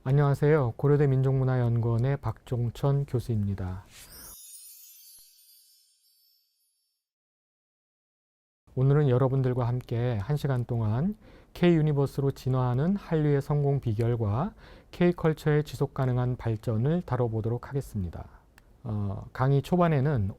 안녕하세요. 고려대 민족문화연구원의 박종천 교수입니다. 오늘은 여러분들과 함께 1시간 동안 K-유니버스로 진화하는 한류의 성공 비결과 K-컬처의 지속가능한 발전을 다뤄보도록 하겠습니다. 강의 초반에는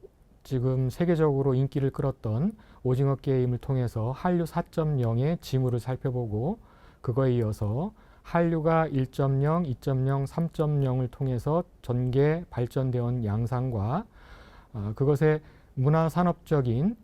지금 세계적으로 인기를 끌었던 오징어 게임을 통해서 한류 4.0의 징후를 살펴보고, 그거에 이어서 한류가 1.0, 2.0, 3.0을 통해서 전개 발전되어 온 양상과 그것의 문화산업적인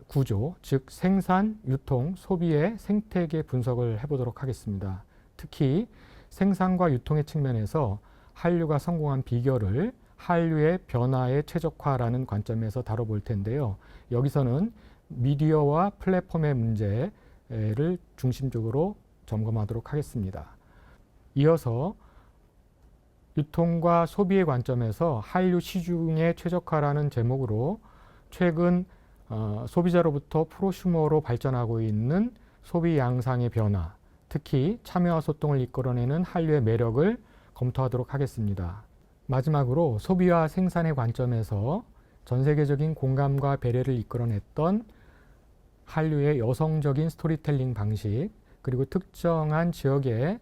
구조, 즉 생산, 유통, 소비의 생태계 분석을 해보도록 하겠습니다. 특히 생산과 유통의 측면에서 한류가 성공한 비결을 한류의 변화의 최적화라는 관점에서 다뤄볼 텐데요. 여기서는 미디어와 플랫폼의 문제를 중심적으로 점검하도록 하겠습니다. 이어서 유통과 소비의 관점에서 한류 시중의 최적화라는 제목으로 최근 소비자로부터 프로슈머로 발전하고 있는 소비 양상의 변화, 특히 참여와 소통을 이끌어내는 한류의 매력을 검토하도록 하겠습니다. 마지막으로 소비와 생산의 관점에서 전 세계적인 공감과 배려를 이끌어냈던 한류의 여성적인 스토리텔링 방식, 그리고 특정한 지역의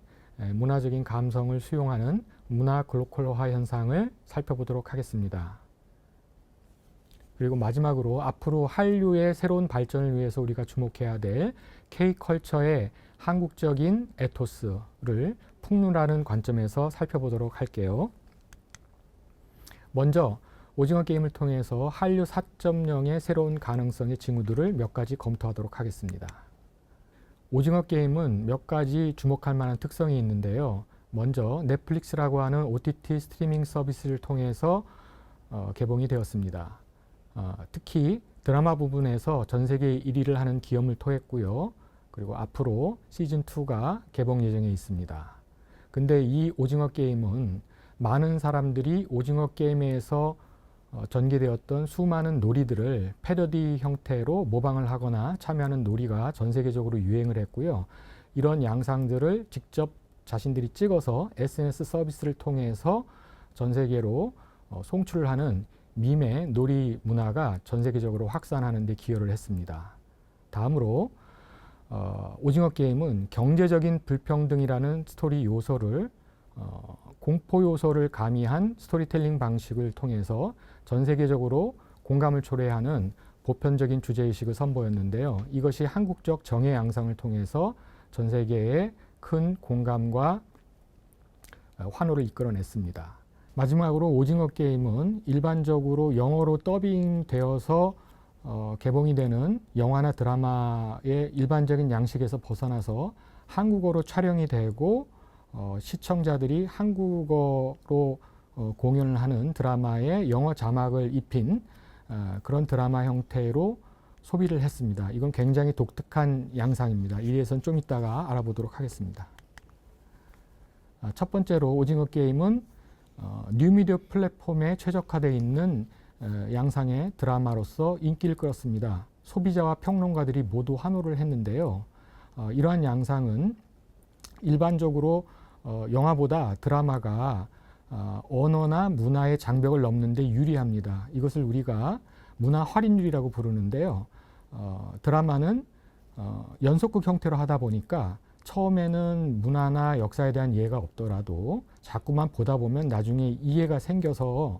문화적인 감성을 수용하는 문화 글로컬화 현상을 살펴보도록 하겠습니다. 그리고 마지막으로 앞으로 한류의 새로운 발전을 위해서 우리가 주목해야 될 K컬처의 한국적인 에토스를 풍루라는 관점에서 살펴보도록 할게요. 먼저 오징어 게임을 통해서 한류 4.0의 새로운 가능성의 징후들을 몇 가지 검토하도록 하겠습니다. 오징어 게임은 몇 가지 주목할 만한 특성이 있는데요. 먼저 넷플릭스라고 하는 OTT 스트리밍 서비스를 통해서 개봉이 되었습니다. 특히 드라마 부분에서 전 세계 1위를 하는 기염을 토했고요. 그리고 앞으로 시즌2가 개봉 예정에 있습니다. 근데 이 오징어 게임은 많은 사람들이 오징어 게임에서 전개되었던 수많은 놀이들을 패러디 형태로 모방을 하거나 참여하는 놀이가 전 세계적으로 유행을 했고요. 이런 양상들을 직접 자신들이 찍어서 SNS 서비스를 통해서 전 세계로 송출을 하는 밈의 놀이 문화가 전 세계적으로 확산하는 데 기여를 했습니다. 다음으로 오징어 게임은 경제적인 불평등이라는 스토리 요소를 공포 요소를 가미한 스토리텔링 방식을 통해서 전 세계적으로 공감을 초래하는 보편적인 주제의식을 선보였는데요. 이것이 한국적 정의 양상을 통해서 전 세계에 큰 공감과 환호를 이끌어냈습니다. 마지막으로 오징어 게임은 일반적으로 영어로 더빙되어서 개봉이 되는 영화나 드라마의 일반적인 양식에서 벗어나서 한국어로 촬영이 되고 시청자들이 한국어로 공연을 하는 드라마에 영어 자막을 입힌 그런 드라마 형태로 소비를 했습니다. 이건 굉장히 독특한 양상입니다. 이 대해서는 좀 이따가 알아보도록 하겠습니다. 첫 번째로 오징어 게임은 뉴미디어 플랫폼에 최적화되어 있는 양상의 드라마로서 인기를 끌었습니다. 소비자와 평론가들이 모두 환호를 했는데요. 이러한 양상은 일반적으로 영화보다 드라마가 언어나 문화의 장벽을 넘는 데 유리합니다. 이것을 우리가 문화 할인율이라고 부르는데요. 드라마는 연속극 형태로 하다 보니까 처음에는 문화나 역사에 대한 이해가 없더라도 자꾸만 보다 보면 나중에 이해가 생겨서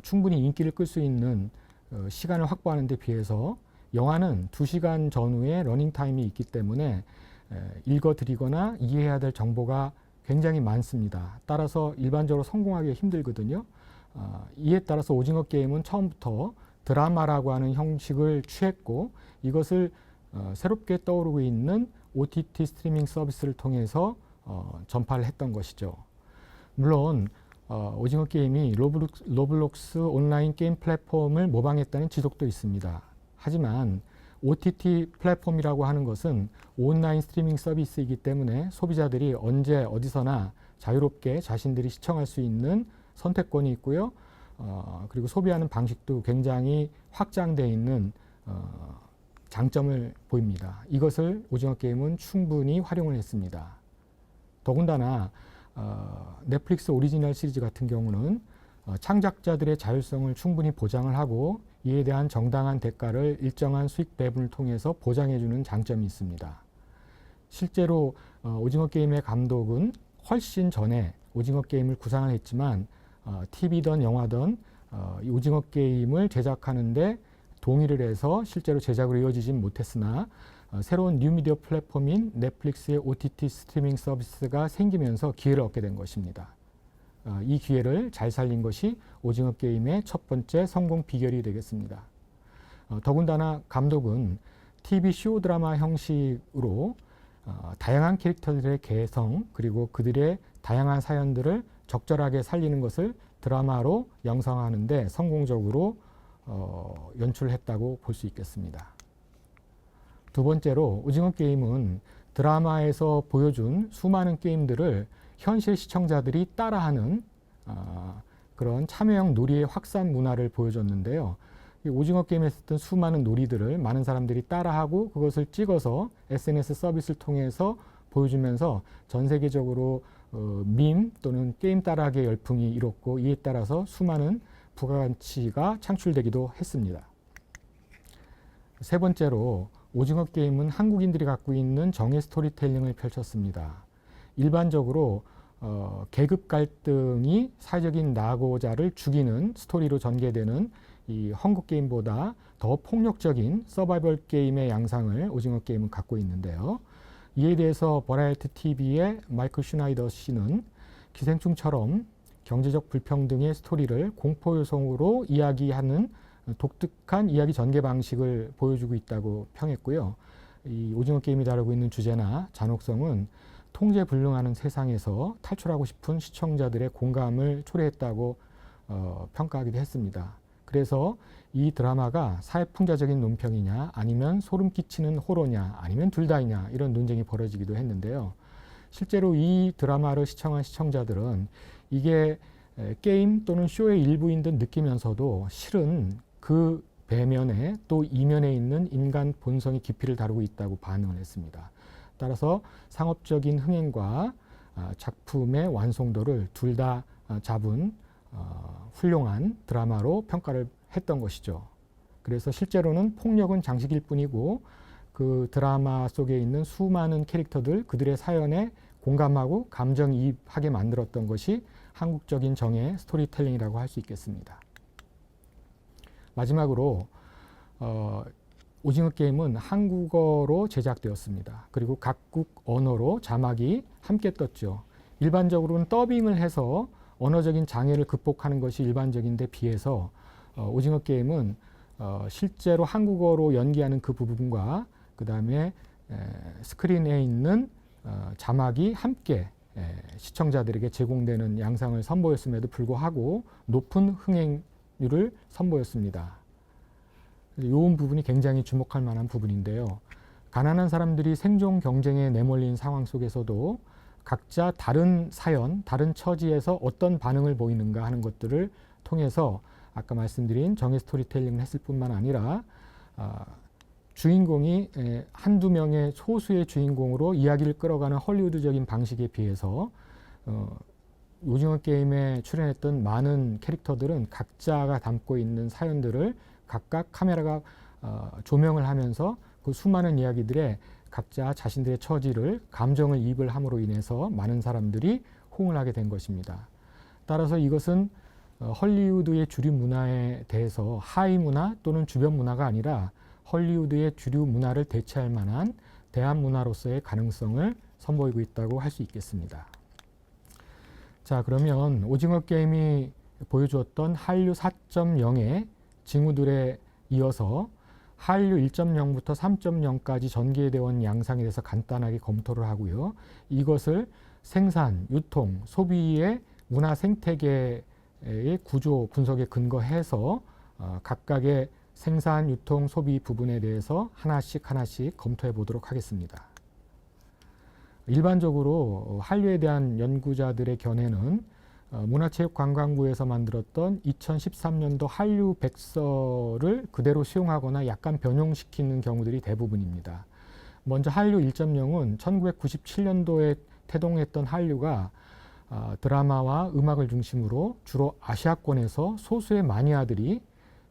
충분히 인기를 끌 수 있는 시간을 확보하는 데 비해서 영화는 2시간 전후에 러닝타임이 있기 때문에 읽어드리거나 이해해야 될 정보가 굉장히 많습니다. 따라서 일반적으로 성공하기가 힘들거든요. 이에 따라서 오징어 게임은 처음부터 드라마라고 하는 형식을 취했고, 이것을 새롭게 떠오르고 있는 OTT 스트리밍 서비스를 통해서 전파를 했던 것이죠. 물론 오징어 게임이 로블록스 온라인 게임 플랫폼을 모방했다는 지적도 있습니다. 하지만 OTT 플랫폼이라고 하는 것은 온라인 스트리밍 서비스이기 때문에 소비자들이 언제 어디서나 자유롭게 자신들이 시청할 수 있는 선택권이 있고요. 그리고 소비하는 방식도 굉장히 확장되어 있는 장점을 보입니다. 이것을 오징어 게임은 충분히 활용을 했습니다. 더군다나 넷플릭스 오리지널 시리즈 같은 경우는 창작자들의 자율성을 충분히 보장을 하고 이에 대한 정당한 대가를 일정한 수익 배분을 통해서 보장해주는 장점이 있습니다. 실제로 오징어 게임의 감독은 훨씬 전에 오징어 게임을 구상을 했지만 TV든 영화든 이 오징어 게임을 제작하는데 동의를 해서 실제로 제작으로 이어지진 못했으나 새로운 뉴미디어 플랫폼인 넷플릭스의 OTT 스트리밍 서비스가 생기면서 기회를 얻게 된 것입니다. 이 기회를 잘 살린 것이 오징어 게임의 첫 번째 성공 비결이 되겠습니다. 더군다나 감독은 TV 쇼 드라마 형식으로 다양한 캐릭터들의 개성 그리고 그들의 다양한 사연들을 적절하게 살리는 것을 드라마로 양성하는 데 성공적으로 연출했다고 볼 수 있겠습니다. 두 번째로 오징어 게임은 드라마에서 보여준 수많은 게임들을 현실 시청자들이 따라하는 그런 참여형 놀이의 확산 문화를 보여줬는데요. 이 오징어 게임에 썼던 수많은 놀이들을 많은 사람들이 따라하고 그것을 찍어서 SNS 서비스를 통해서 보여주면서 전 세계적으로 밈 또는 게임 따라하기의 열풍이 일었고 이에 따라서 수많은 부가가치가 창출되기도 했습니다. 세 번째로 오징어 게임은 한국인들이 갖고 있는 정의 스토리텔링을 펼쳤습니다. 일반적으로 계급 갈등이 사회적인 낙오자를 죽이는 스토리로 전개되는 이 헝거 게임보다 더 폭력적인 서바이벌 게임의 양상을 오징어 게임은 갖고 있는데요. 이에 대해서 버라이어티 TV의 마이클 슈나이더 씨는 기생충처럼 경제적 불평등의 스토리를 공포 요소로 이야기하는 독특한 이야기 전개 방식을 보여주고 있다고 평했고요. 이 오징어 게임이 다루고 있는 주제나 잔혹성은 통제불능하는 세상에서 탈출하고 싶은 시청자들의 공감을 초래했다고 평가하기도 했습니다. 그래서 이 드라마가 사회풍자적인 논평이냐 아니면 소름 끼치는 호러냐 아니면 둘 다이냐 이런 논쟁이 벌어지기도 했는데요. 실제로 이 드라마를 시청한 시청자들은 이게 게임 또는 쇼의 일부인 듯 느끼면서도 실은 그 배면에 또 이면에 있는 인간 본성의 깊이를 다루고 있다고 반응을 했습니다. 따라서 상업적인 흥행과 작품의 완성도를 둘 다 잡은 훌륭한 드라마로 평가를 했던 것이죠. 그래서 실제로는 폭력은 장식일 뿐이고 그 드라마 속에 있는 수많은 캐릭터들 그들의 사연에 공감하고 감정이입하게 만들었던 것이 한국적인 정의 스토리텔링이라고 할 수 있겠습니다. 마지막으로 오징어 게임은 한국어로 제작되었습니다. 그리고 각국 언어로 자막이 함께 떴죠. 일반적으로는 더빙을 해서 언어적인 장애를 극복하는 것이 일반적인데 비해서 오징어 게임은 실제로 한국어로 연기하는 그 부분과 그 다음에 스크린에 있는 자막이 함께 시청자들에게 제공되는 양상을 선보였음에도 불구하고 높은 흥행률을 선보였습니다. 이 부분이 굉장히 주목할 만한 부분인데요. 가난한 사람들이 생존 경쟁에 내몰린 상황 속에서도 각자 다른 사연, 다른 처지에서 어떤 반응을 보이는가 하는 것들을 통해서 아까 말씀드린 정의 스토리텔링을 했을 뿐만 아니라 주인공이 한두 명의 소수의 주인공으로 이야기를 끌어가는 헐리우드적인 방식에 비해서 오징어 게임에 출연했던 많은 캐릭터들은 각자가 담고 있는 사연들을 각각 카메라가 조명을 하면서 그 수많은 이야기들에 각자 자신들의 처지를 감정을 이입을 함으로 인해서 많은 사람들이 호응을 하게 된 것입니다. 따라서 이것은 헐리우드의 주류 문화에 대해서 하위 문화 또는 주변 문화가 아니라 헐리우드의 주류 문화를 대체할 만한 대한 문화로서의 가능성을 선보이고 있다고 할 수 있겠습니다. 자, 그러면 오징어 게임이 보여주었던 한류 4.0의 징후들에 이어서 한류 1.0부터 3.0까지 전개되어 온 양상에 대해서 간단하게 검토를 하고요. 이것을 생산, 유통, 소비의 문화 생태계의 구조 분석에 근거해서 각각의 생산, 유통, 소비 부분에 대해서 하나씩 검토해 보도록 하겠습니다. 일반적으로 한류에 대한 연구자들의 견해는 문화체육관광부에서 만들었던 2013년도 한류 백서를 그대로 수용하거나 약간 변형시키는 경우들이 대부분입니다. 먼저 한류 1.0은 1997년도에 태동했던 한류가 드라마와 음악을 중심으로 주로 아시아권에서 소수의 마니아들이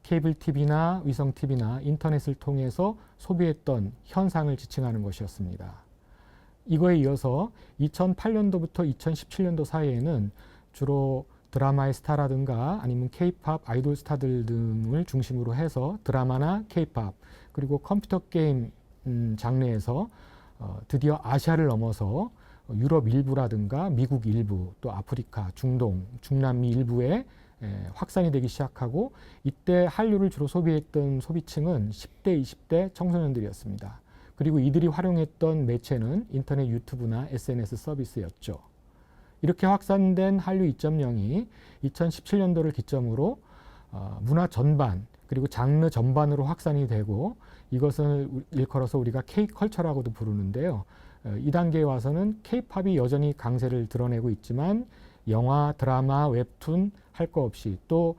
케이블 TV나 위성 TV나 인터넷을 통해서 소비했던 현상을 지칭하는 것이었습니다. 이거에 이어서 2008년도부터 2017년도 사이에는 주로 드라마의 스타라든가 아니면 K-팝 아이돌 스타들 등을 중심으로 해서 드라마나 K-팝 그리고 컴퓨터 게임 장르에서 드디어 아시아를 넘어서 유럽 일부라든가 미국 일부 또 아프리카, 중동, 중남미 일부에 확산이 되기 시작하고 이때 한류를 주로 소비했던 소비층은 10대, 20대 청소년들이었습니다. 그리고 이들이 활용했던 매체는 인터넷 유튜브나 SNS 서비스였죠. 이렇게 확산된 한류 2.0이 2017년도를 기점으로 문화 전반 그리고 장르 전반으로 확산이 되고 이것을 일컬어서 우리가 K컬처라고도 부르는데요. 이 단계에 와서는 K-팝이 여전히 강세를 드러내고 있지만 영화, 드라마, 웹툰 할 거 없이 또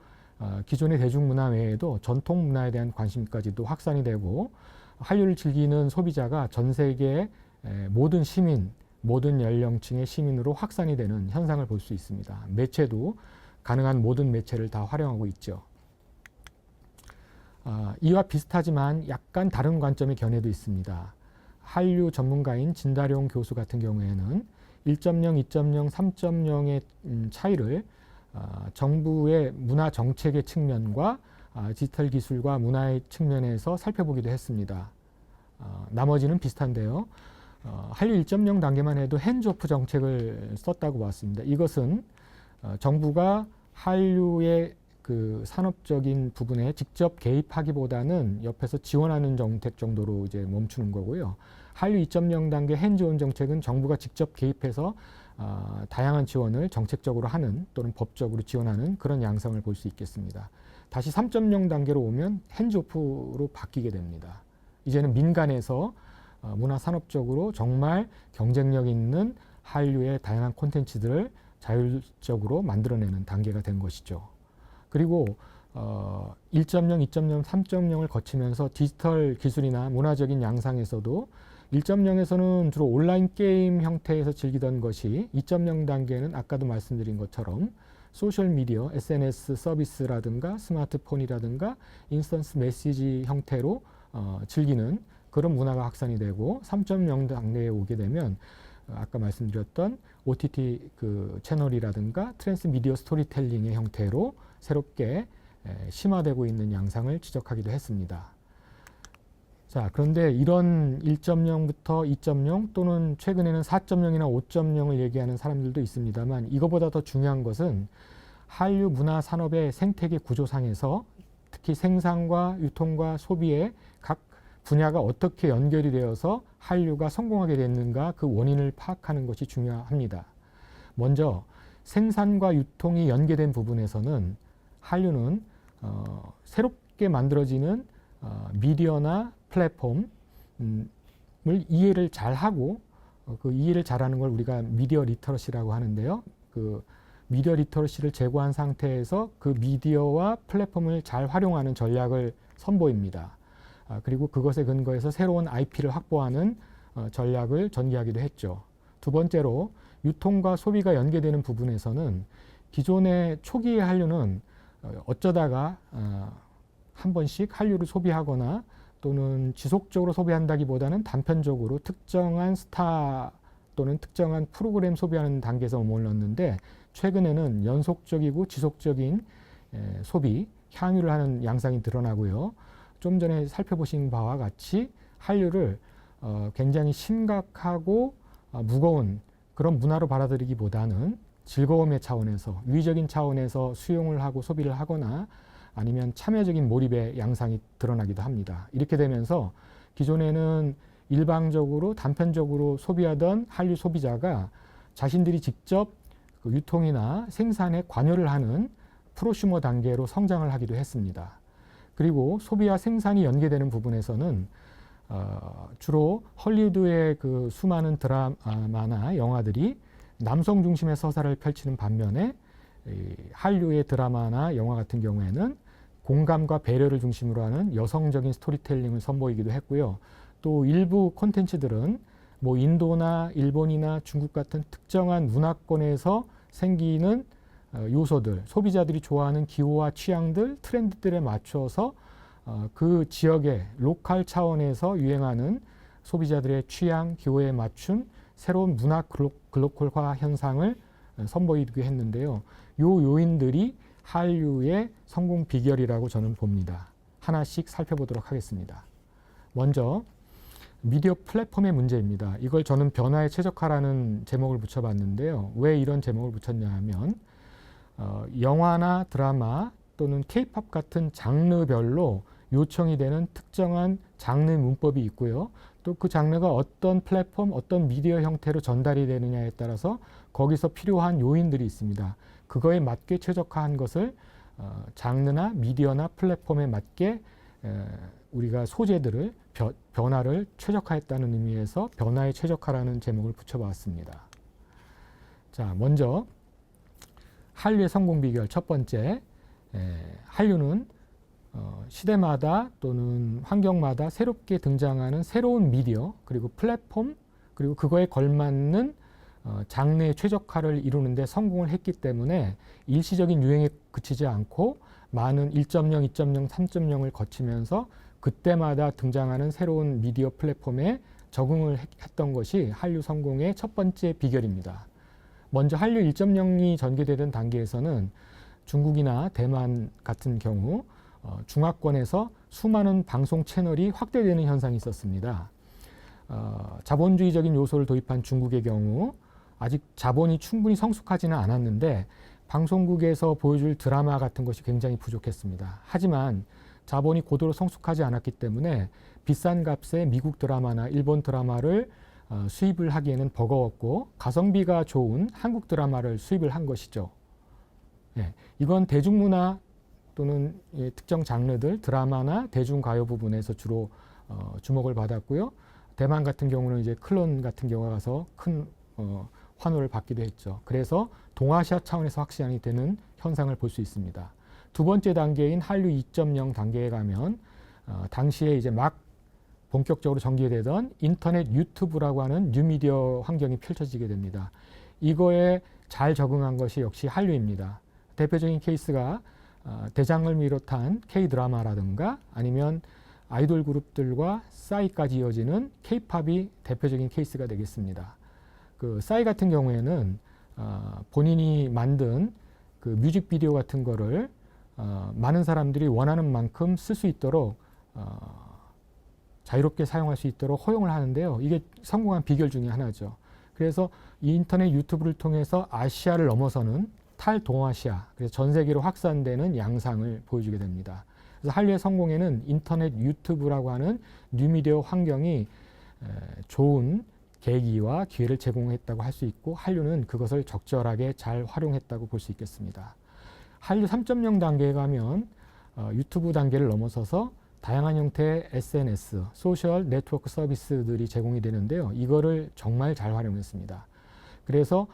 기존의 대중문화 외에도 전통 문화에 대한 관심까지도 확산이 되고 한류를 즐기는 소비자가 전 세계의 모든 시민, 모든 연령층의 시민으로 확산이 되는 현상을 볼 수 있습니다. 매체도 가능한 모든 매체를 다 활용하고 있죠. 이와 비슷하지만 약간 다른 관점의 견해도 있습니다. 한류 전문가인 진다룡 교수 같은 경우에는 1.0, 2.0, 3.0의 차이를 정부의 문화 정책의 측면과 디지털 기술과 문화의 측면에서 살펴보기도 했습니다. 나머지는 비슷한데요. 한류 1.0 단계만 해도 핸즈오프 정책을 썼다고 봤습니다. 이것은 정부가 한류의 그 산업적인 부분에 직접 개입하기보다는 옆에서 지원하는 정책 정도로 이제 멈추는 거고요. 한류 2.0 단계 핸즈온 정책은 정부가 직접 개입해서 다양한 지원을 정책적으로 하는 또는 법적으로 지원하는 그런 양상을 볼 수 있겠습니다. 다시 3.0 단계로 오면 핸즈오프로 바뀌게 됩니다. 이제는 민간에서 문화산업적으로 정말 경쟁력 있는 한류의 다양한 콘텐츠들을 자율적으로 만들어내는 단계가 된 것이죠. 그리고 1.0, 2.0, 3.0을 거치면서 디지털 기술이나 문화적인 양상에서도 1.0에서는 주로 온라인 게임 형태에서 즐기던 것이 2.0 단계는 아까도 말씀드린 것처럼 소셜미디어, SNS 서비스라든가 스마트폰이라든가 인스턴트 메시지 형태로 즐기는 그런 문화가 확산이 되고 3.0 단계에 오게 되면 아까 말씀드렸던 OTT 그 채널이라든가 트랜스미디어 스토리텔링의 형태로 새롭게 심화되고 있는 양상을 지적하기도 했습니다. 자, 그런데 이런 1.0부터 2.0 또는 최근에는 4.0이나 5.0을 얘기하는 사람들도 있습니다만 이거보다 더 중요한 것은 한류 문화 산업의 생태계 구조상에서 특히 생산과 유통과 소비의 각 분야가 어떻게 연결이 되어서 한류가 성공하게 됐는가 그 원인을 파악하는 것이 중요합니다. 먼저 생산과 유통이 연계된 부분에서는 한류는 새롭게 만들어지는 미디어나 플랫폼을 이해를 잘하고 그 이해를 잘하는 걸 우리가 미디어 리터러시라고 하는데요. 그 미디어 리터러시를 제고한 상태에서 그 미디어와 플랫폼을 잘 활용하는 전략을 선보입니다. 그리고 그것에 근거해서 새로운 IP를 확보하는 전략을 전개하기도 했죠. 두 번째로 유통과 소비가 연계되는 부분에서는 기존의 초기의 한류는 어쩌다가 한 번씩 한류를 소비하거나 또는 지속적으로 소비한다기보다는 단편적으로 특정한 스타 또는 특정한 프로그램 소비하는 단계에서 머물렀는데 최근에는 연속적이고 지속적인 소비, 향유를 하는 양상이 드러나고요. 좀 전에 살펴보신 바와 같이 한류를 굉장히 심각하고 무거운 그런 문화로 받아들이기보다는 즐거움의 차원에서 유의적인 차원에서 수용을 하고 소비를 하거나 아니면 참여적인 몰입의 양상이 드러나기도 합니다. 이렇게 되면서 기존에는 일방적으로 단편적으로 소비하던 한류 소비자가 자신들이 직접 그 유통이나 생산에 관여를 하는 프로슈머 단계로 성장을 하기도 했습니다. 그리고 소비와 생산이 연계되는 부분에서는 주로 헐리우드의 그 수많은 드라마나 영화들이 남성 중심의 서사를 펼치는 반면에 한류의 드라마나 영화 같은 경우에는 공감과 배려를 중심으로 하는 여성적인 스토리텔링을 선보이기도 했고요. 또 일부 콘텐츠들은 뭐 인도나 일본이나 중국 같은 특정한 문화권에서 생기는 요소들, 소비자들이 좋아하는 기호와 취향들, 트렌드들에 맞춰서 그 지역의 로컬 차원에서 유행하는 소비자들의 취향, 기호에 맞춘 새로운 문화 글로컬화 현상을 선보이게 했는데요. 요 요인들이 한류의 성공 비결이라고 저는 봅니다. 하나씩 살펴보도록 하겠습니다. 먼저 미디어 플랫폼의 문제입니다. 이걸 저는 변화에 최적화라는 제목을 붙여봤는데요. 왜 이런 제목을 붙였냐 하면 영화나 드라마 또는 케이팝 같은 장르별로 요청이 되는 특정한 장르 문법이 있고요. 또 그 장르가 어떤 플랫폼, 어떤 미디어 형태로 전달이 되느냐에 따라서 거기서 필요한 요인들이 있습니다. 그거에 맞게 최적화한 것을 장르나 미디어나 플랫폼에 맞게 우리가 소재들을 변화를 최적화했다는 의미에서 변화에 최적화라는 제목을 붙여봤습니다. 자, 먼저 한류의 성공 비결 첫 번째, 한류는 시대마다 또는 환경마다 새롭게 등장하는 새로운 미디어 그리고 플랫폼 그리고 그거에 걸맞는 장르의 최적화를 이루는데 성공을 했기 때문에 일시적인 유행에 그치지 않고 많은 1.0, 2.0, 3.0을 거치면서 그때마다 등장하는 새로운 미디어 플랫폼에 적응을 했던 것이 한류 성공의 첫 번째 비결입니다. 먼저 한류 1.0이 전개되던 단계에서는 중국이나 대만 같은 경우 중화권에서 수많은 방송 채널이 확대되는 현상이 있었습니다. 자본주의적인 요소를 도입한 중국의 경우 아직 자본이 충분히 성숙하지는 않았는데 방송국에서 보여줄 드라마 같은 것이 굉장히 부족했습니다. 하지만 자본이 고도로 성숙하지 않았기 때문에 비싼 값의 미국 드라마나 일본 드라마를 수입을 하기에는 버거웠고 가성비가 좋은 한국 드라마를 수입을 한 것이죠. 예, 이건 대중문화 또는 특정 장르들, 드라마나 대중가요 부분에서 주로 주목을 받았고요. 대만 같은 경우는 이제 클론 같은 경우가 가서 큰 환호를 받기도 했죠. 그래서 동아시아 차원에서 확산이 되는 현상을 볼 수 있습니다. 두 번째 단계인 한류 2.0 단계에 가면 당시에 이제 막 본격적으로 전개되던 인터넷 유튜브라고 하는 뉴미디어 환경이 펼쳐지게 됩니다. 이거에 잘 적응한 것이 역시 한류입니다. 대표적인 케이스가 대장을 비롯한 K-드라마라든가 아니면 아이돌 그룹들과 싸이까지 이어지는 K-팝이 대표적인 케이스가 되겠습니다. 그 싸이 같은 경우에는 본인이 만든 그 뮤직비디오 같은 거를 많은 사람들이 원하는 만큼 쓸 수 있도록 자유롭게 사용할 수 있도록 허용을 하는데요. 이게 성공한 비결 중에 하나죠. 그래서 이 인터넷 유튜브를 통해서 아시아를 넘어서는 탈동아시아, 그래서 전 세계로 확산되는 양상을 보여주게 됩니다. 그래서 한류의 성공에는 인터넷 유튜브라고 하는 뉴미디어 환경이 좋은 계기와 기회를 제공했다고 할 수 있고 한류는 그것을 적절하게 잘 활용했다고 볼 수 있겠습니다. 한류 3.0 단계에 가면 유튜브 단계를 넘어서서 다양한 형태의 SNS, 소셜 네트워크 서비스들이 제공이 되는데요. 이거를 정말 잘 활용했습니다. 그래서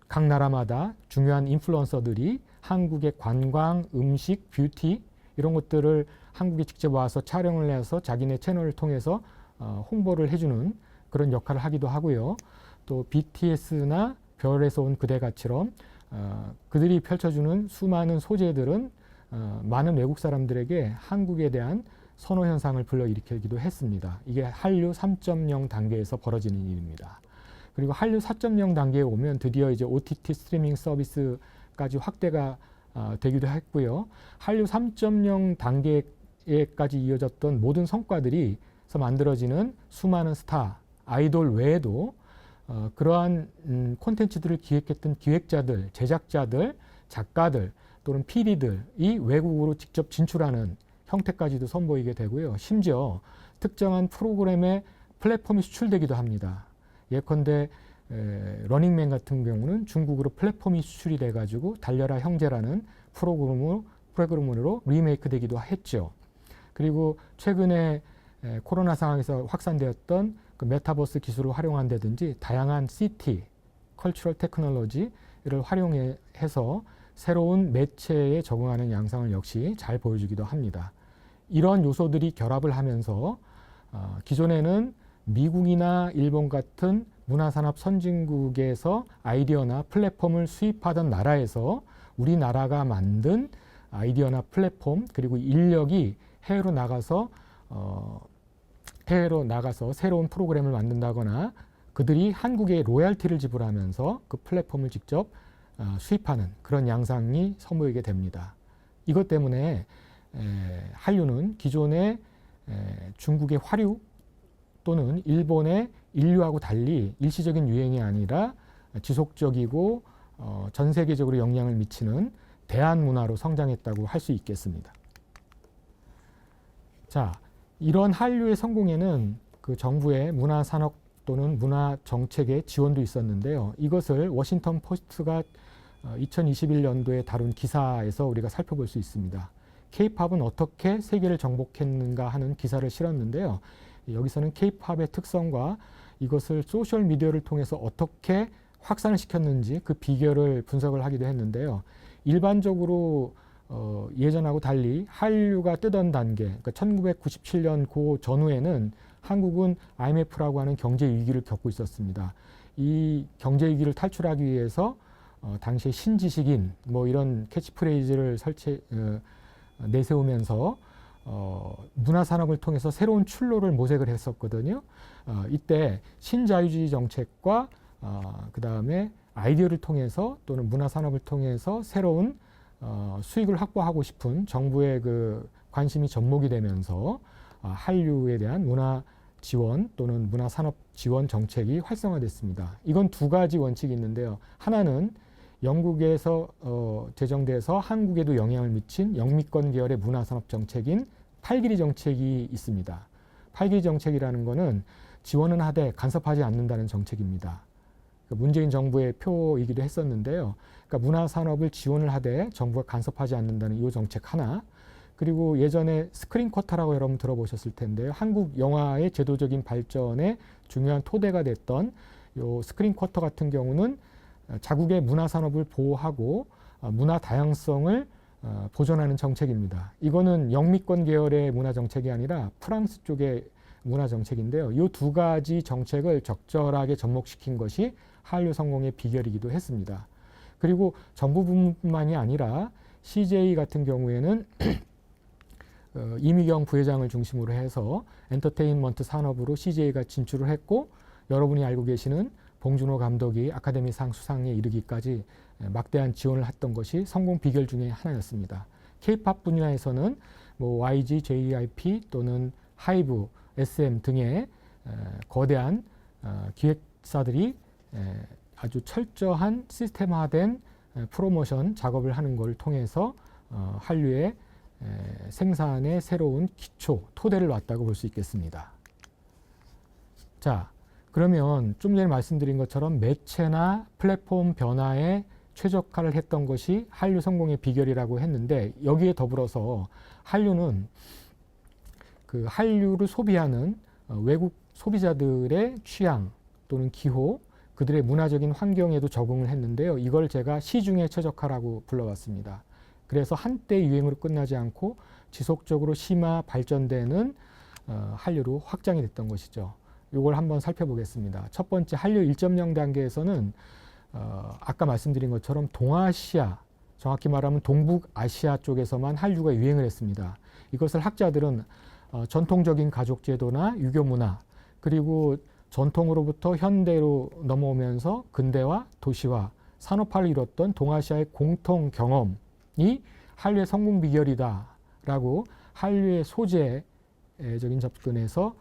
각 나라마다 중요한 인플루언서들이 한국의 관광, 음식, 뷰티 이런 것들을 한국에 직접 와서 촬영을 해서 자기네 채널을 통해서 홍보를 해주는 그런 역할을 하기도 하고요. 또 BTS나 별에서 온 그대가처럼 그들이 펼쳐주는 수많은 소재들은 많은 외국 사람들에게 한국에 대한 선호 현상을 불러일으키기도 했습니다. 이게 한류 3.0 단계에서 벌어지는 일입니다. 그리고 한류 4.0 단계에 오면 드디어 이제 OTT 스트리밍 서비스까지 확대가 되기도 했고요. 한류 3.0 단계에까지 이어졌던 모든 성과들이 만들어지는 수많은 스타, 아이돌 외에도 그러한 콘텐츠들을 기획했던 기획자들, 제작자들, 작가들 또는 PD들이 외국으로 직접 진출하는 형태까지도 선보이게 되고요. 심지어 특정한 프로그램의 플랫폼이 수출되기도 합니다. 예컨대 러닝맨 같은 경우는 중국으로 플랫폼이 수출이 돼가지고 달려라 형제라는 프로그램으로 리메이크 되기도 했죠. 그리고 최근에 코로나 상황에서 확산되었던 그 메타버스 기술을 활용한다든지 다양한 CT, 컬처럴 테크놀로지를 활용해서 새로운 매체에 적응하는 양상을 역시 잘 보여주기도 합니다. 이런 요소들이 결합을 하면서 기존에는 미국이나 일본 같은 문화산업 선진국에서 아이디어나 플랫폼을 수입하던 나라에서 우리나라가 만든 아이디어나 플랫폼 그리고 인력이 해외로 나가서 새로운 프로그램을 만든다거나 그들이 한국에 로얄티를 지불하면서 그 플랫폼을 직접 수입하는 그런 양상이 선보이게 됩니다. 이것 때문에 한류는 기존의 중국의 화류 또는 일본의 인류하고 달리 일시적인 유행이 아니라 지속적이고 전 세계적으로 영향을 미치는 대한문화로 성장했다고 할 수 있겠습니다. 자, 이런 한류의 성공에는 그 정부의 문화산업 또는 문화정책의 지원도 있었는데요. 이것을 워싱턴 포스트가 2021년도에 다룬 기사에서 우리가 살펴볼 수 있습니다. K-팝은 어떻게 세계를 정복했는가 하는 기사를 실었는데요. 여기서는 K-팝의 특성과 이것을 소셜 미디어를 통해서 어떻게 확산을 시켰는지 그 비결을 분석을 하기도 했는데요. 일반적으로 예전하고 달리 한류가 뜨던 단계, 그러니까 1997년 그 전후에는 한국은 IMF라고 하는 경제 위기를 겪고 있었습니다. 이 경제 위기를 탈출하기 위해서 당시에 신지식인 뭐 이런 캐치프레이즈를 내세우면서 문화산업을 통해서 새로운 출로를 모색을 했었거든요. 이때 신자유주의 정책과 그 다음에 아이디어를 통해서 또는 문화산업을 통해서 새로운 수익을 확보하고 싶은 정부의 그 관심이 접목이 되면서 한류에 대한 문화 지원 또는 문화산업 지원 정책이 활성화됐습니다. 이건 두 가지 원칙이 있는데요. 하나는 영국에서 제정돼서 한국에도 영향을 미친 영미권 계열의 문화산업 정책인 8길이 정책이 있습니다. 8길이 정책이라는 것은 지원은 하되 간섭하지 않는다는 정책입니다. 문재인 정부의 표이기도 했었는데요. 그러니까 문화산업을 지원을 하되 정부가 간섭하지 않는다는 이 정책 하나, 그리고 예전에 스크린 쿼터라고 여러분 들어보셨을 텐데요. 한국 영화의 제도적인 발전에 중요한 토대가 됐던 이 스크린 쿼터 같은 경우는 자국의 문화산업을 보호하고 문화 다양성을 보존하는 정책입니다. 이거는 영미권 계열의 문화 정책이 아니라 프랑스 쪽의 문화 정책인데요. 이 두 가지 정책을 적절하게 접목시킨 것이 한류 성공의 비결이기도 했습니다. 그리고 정부뿐만이 아니라 CJ 같은 경우에는 이미경 부회장을 중심으로 해서 엔터테인먼트 산업으로 CJ가 진출을 했고, 여러분이 알고 계시는 봉준호 감독이 아카데미상 수상에 이르기까지 막대한 지원을 했던 것이 성공 비결 중에 하나였습니다. K-팝 분야에서는 뭐 YG, JYP 또는 하이브, SM 등의 거대한 기획사들이 아주 철저한 시스템화된 프로모션 작업을 하는 것을 통해서 한류의 생산의 새로운 기초, 토대를 놨다고 볼 수 있겠습니다. 자, 그러면 좀 전에 말씀드린 것처럼 매체나 플랫폼 변화에 최적화를 했던 것이 한류 성공의 비결이라고 했는데, 여기에 더불어서 한류는 그 한류를 소비하는 외국 소비자들의 취향 또는 기호, 그들의 문화적인 환경에도 적응을 했는데요. 이걸 제가 시중의 최적화라고 불러왔습니다. 그래서 한때 유행으로 끝나지 않고 지속적으로 심화 발전되는 한류로 확장이 됐던 것이죠. 이걸 한번 살펴보겠습니다. 첫 번째, 한류 1.0 단계에서는 아까 말씀드린 것처럼 동아시아, 정확히 말하면 동북아시아 쪽에서만 한류가 유행을 했습니다. 이것을 학자들은 전통적인 가족 제도나 유교 문화, 그리고 전통으로부터 현대로 넘어오면서 근대화, 도시화, 산업화를 이뤘던 동아시아의 공통 경험이 한류의 성공 비결이다라고 한류의 소재적인 접근에서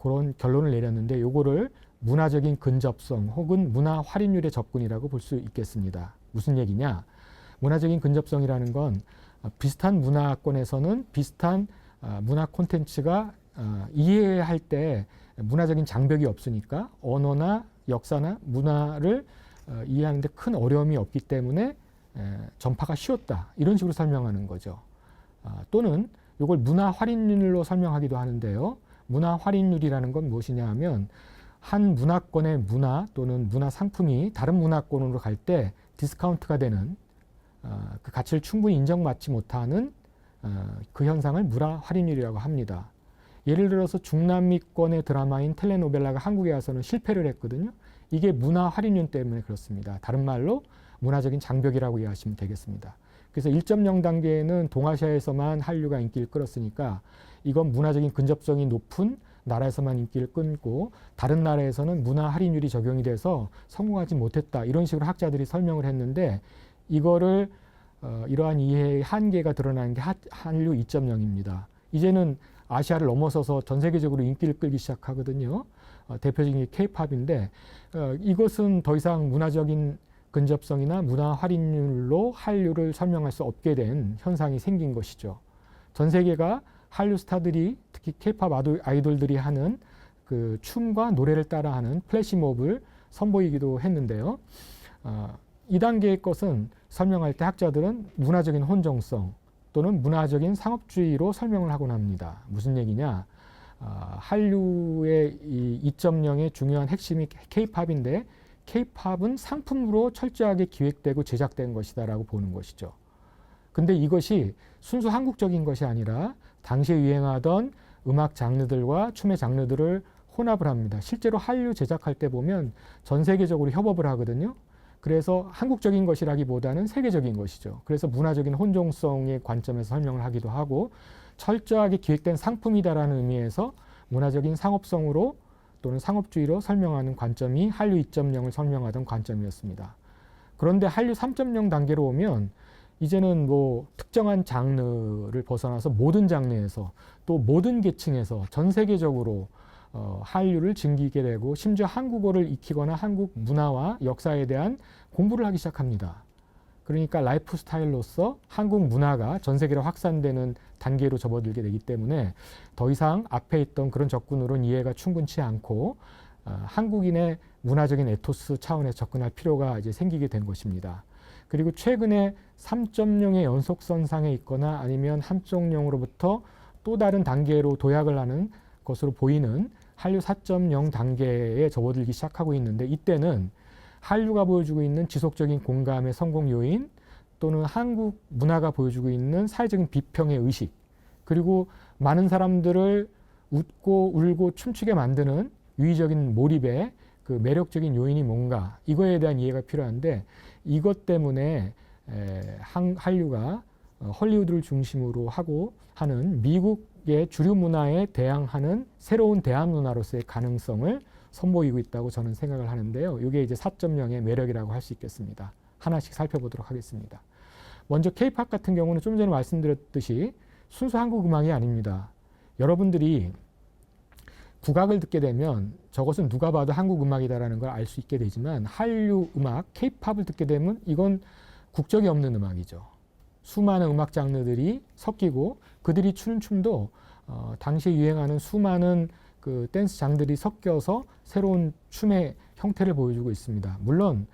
그런 결론을 내렸는데, 요거를 문화적인 근접성 혹은 문화 할인율의 접근이라고 볼 수 있겠습니다. 무슨 얘기냐? 문화적인 근접성이라는 건 비슷한 문화권에서는 비슷한 문화 콘텐츠가 이해할 때 문화적인 장벽이 없으니까 언어나 역사나 문화를 이해하는데 큰 어려움이 없기 때문에 전파가 쉬웠다, 이런 식으로 설명하는 거죠. 또는 이걸 문화 할인율로 설명하기도 하는데요. 문화 할인율이라는 건 무엇이냐 하면 한 문화권의 문화 또는 문화 상품이 다른 문화권으로 갈 때 디스카운트가 되는 그 가치를 충분히 인정받지 못하는 그 현상을 문화 할인율이라고 합니다. 예를 들어서 중남미권의 드라마인 텔레노벨라가 한국에 와서는 실패를 했거든요. 이게 문화 할인율 때문에 그렇습니다. 다른 말로 문화적인 장벽이라고 이해하시면 되겠습니다. 그래서 1.0 단계에는 동아시아에서만 한류가 인기를 끌었으니까 이건 문화적인 근접성이 높은 나라에서만 인기를 끌고 다른 나라에서는 문화 할인율이 적용이 돼서 성공하지 못했다. 이런 식으로 학자들이 설명을 했는데 이거를 이러한 이해의 한계가 드러나는 게 한류 2.0입니다. 이제는 아시아를 넘어서서 전 세계적으로 인기를 끌기 시작하거든요. 대표적인 게 K-팝인데 이것은 더 이상 문화적인 근접성이나 문화 할인율로 한류를 설명할 수 없게 된 현상이 생긴 것이죠. 전 세계가 한류 스타들이 특히 K-팝 아이돌들이 하는 그 춤과 노래를 따라하는 플래시몹을 선보이기도 했는데요. 이 단계의 것은 설명할 때 학자들은 문화적인 혼정성 또는 문화적인 상업주의로 설명을 하곤 합니다. 무슨 얘기냐? 한류의 이 2.0의 중요한 핵심이 K-팝인데 K-팝은 상품으로 철저하게 기획되고 제작된 것이다라고 보는 것이죠. 근데 이것이 순수 한국적인 것이 아니라 당시에 유행하던 음악 장르들과 춤의 장르들을 혼합을 합니다. 실제로 한류 제작할 때 보면 전 세계적으로 협업을 하거든요. 그래서 한국적인 것이라기보다는 세계적인 것이죠. 그래서 문화적인 혼종성의 관점에서 설명을 하기도 하고 철저하게 기획된 상품이다라는 의미에서 문화적인 상업성으로 또는 상업주의로 설명하는 관점이 한류 2.0을 설명하던 관점이었습니다. 그런데 한류 3.0 단계로 오면 이제는 뭐 특정한 장르를 벗어나서 모든 장르에서 또 모든 계층에서 전 세계적으로 한류를 즐기게 되고 심지어 한국어를 익히거나 한국 문화와 역사에 대한 공부를 하기 시작합니다. 그러니까 라이프 스타일로서 한국 문화가 전 세계로 확산되는 단계로 접어들게 되기 때문에 더 이상 앞에 있던 그런 접근으로는 이해가 충분치 않고 한국인의 문화적인 에토스 차원에 접근할 필요가 이제 생기게 된 것입니다. 그리고 최근에 3.0의 연속선상에 있거나 아니면 한쪽령으로부터 또 다른 단계로 도약을 하는 것으로 보이는 한류 4.0 단계에 접어들기 시작하고 있는데 이때는 한류가 보여주고 있는 지속적인 공감의 성공 요인 또는 한국 문화가 보여주고 있는 사회적인 비평의 의식 그리고 많은 사람들을 웃고 울고 춤추게 만드는 유의적인 몰입의 그 매력적인 요인이 뭔가 이거에 대한 이해가 필요한데 이것 때문에 한류가 헐리우드를 중심으로 하고 하는 미국의 주류 문화에 대항하는 새로운 대한 문화로서의 가능성을 선보이고 있다고 저는 생각을 하는데요. 이게 이제 4.0의 매력이라고 할 수 있겠습니다. 하나씩 살펴보도록 하겠습니다. 먼저 K-팝 같은 경우는 좀 전에 말씀드렸듯이 순수 한국 음악이 아닙니다. 여러분들이 국악을 듣게 되면 저것은 누가 봐도 한국 음악이다라는 걸 알 수 있게 되지만 한류 음악, K-팝을 듣게 되면 이건 국적이 없는 음악이죠. 수많은 음악 장르들이 섞이고 그들이 추는 춤도 당시에 유행하는 수많은 그 댄스 장들이 섞여서 새로운 춤의 형태를 보여주고 있습니다. 물론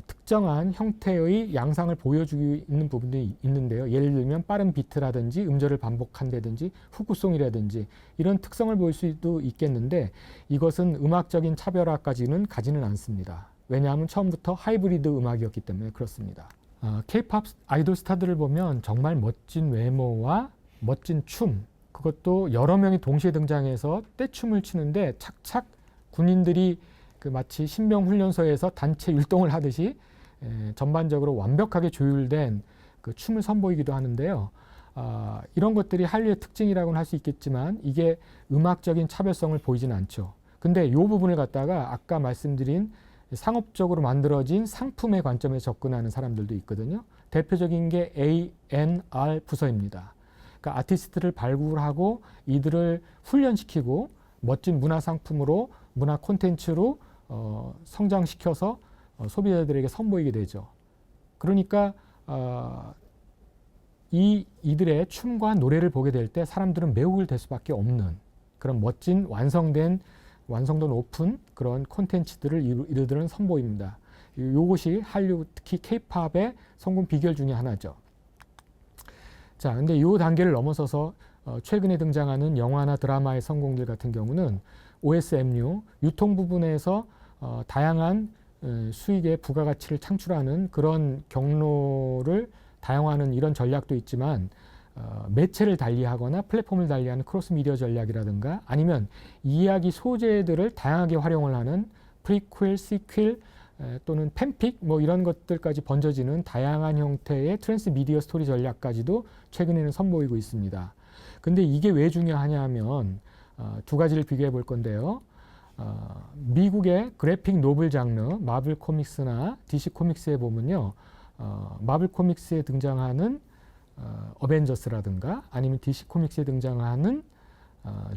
특정한 형태의 양상을 보여주고 있는 부분들이 있는데요. 예를 들면 빠른 비트라든지 음절을 반복한다든지 후크송이라든지 이런 특성을 보일 수도 있겠는데 이것은 음악적인 차별화까지는 가지는 않습니다. 왜냐하면 처음부터 하이브리드 음악이었기 때문에 그렇습니다. K-팝 아이돌 스타들을 보면 정말 멋진 외모와 멋진 춤 그것도 여러 명이 동시에 등장해서 떼춤을 추는데 착착 군인들이 그 마치 신병훈련소에서 단체 율동을 하듯이 전반적으로 완벽하게 조율된 그 춤을 선보이기도 하는데요. 이런 것들이 한류의 특징이라고는 할 수 있겠지만 이게 음악적인 차별성을 보이지는 않죠. 근데 이 부분을 갖다가 아까 말씀드린 상업적으로 만들어진 상품의 관점에 접근하는 사람들도 있거든요. 대표적인 게 A&R 부서입니다. 그러니까 아티스트를 발굴하고 이들을 훈련시키고 멋진 문화 상품으로 문화 콘텐츠로 성장시켜서 소비자들에게 선보이게 되죠. 그러니까 이들의 춤과 노래를 보게 될 때 사람들은 매혹을 될 수밖에 없는 그런 멋진 완성도 높은 그런 콘텐츠들을 이들은 선보입니다. 이것이 한류 특히 K-팝의 성공 비결 중에 하나죠. 자, 근데 이 단계를 넘어서서 최근에 등장하는 영화나 드라마의 성공들 같은 경우는 OSMU, 유통 부분에서 다양한 수익의 부가가치를 창출하는 그런 경로를 다양화하는 이런 전략도 있지만 매체를 달리하거나 플랫폼을 달리하는 크로스 미디어 전략이라든가 아니면 이야기 소재들을 다양하게 활용을 하는 프리퀄, 시퀄 또는 팬픽 뭐 이런 것들까지 번져지는 다양한 형태의 트랜스 미디어 스토리 전략까지도 최근에는 선보이고 있습니다. 근데 이게 왜 중요하냐 하면 두 가지를 비교해 볼 건데요. 미국의 그래픽 노블 장르 마블 코믹스나 DC 코믹스에 보면요. 마블 코믹스에 등장하는 어벤져스라든가 아니면 DC 코믹스에 등장하는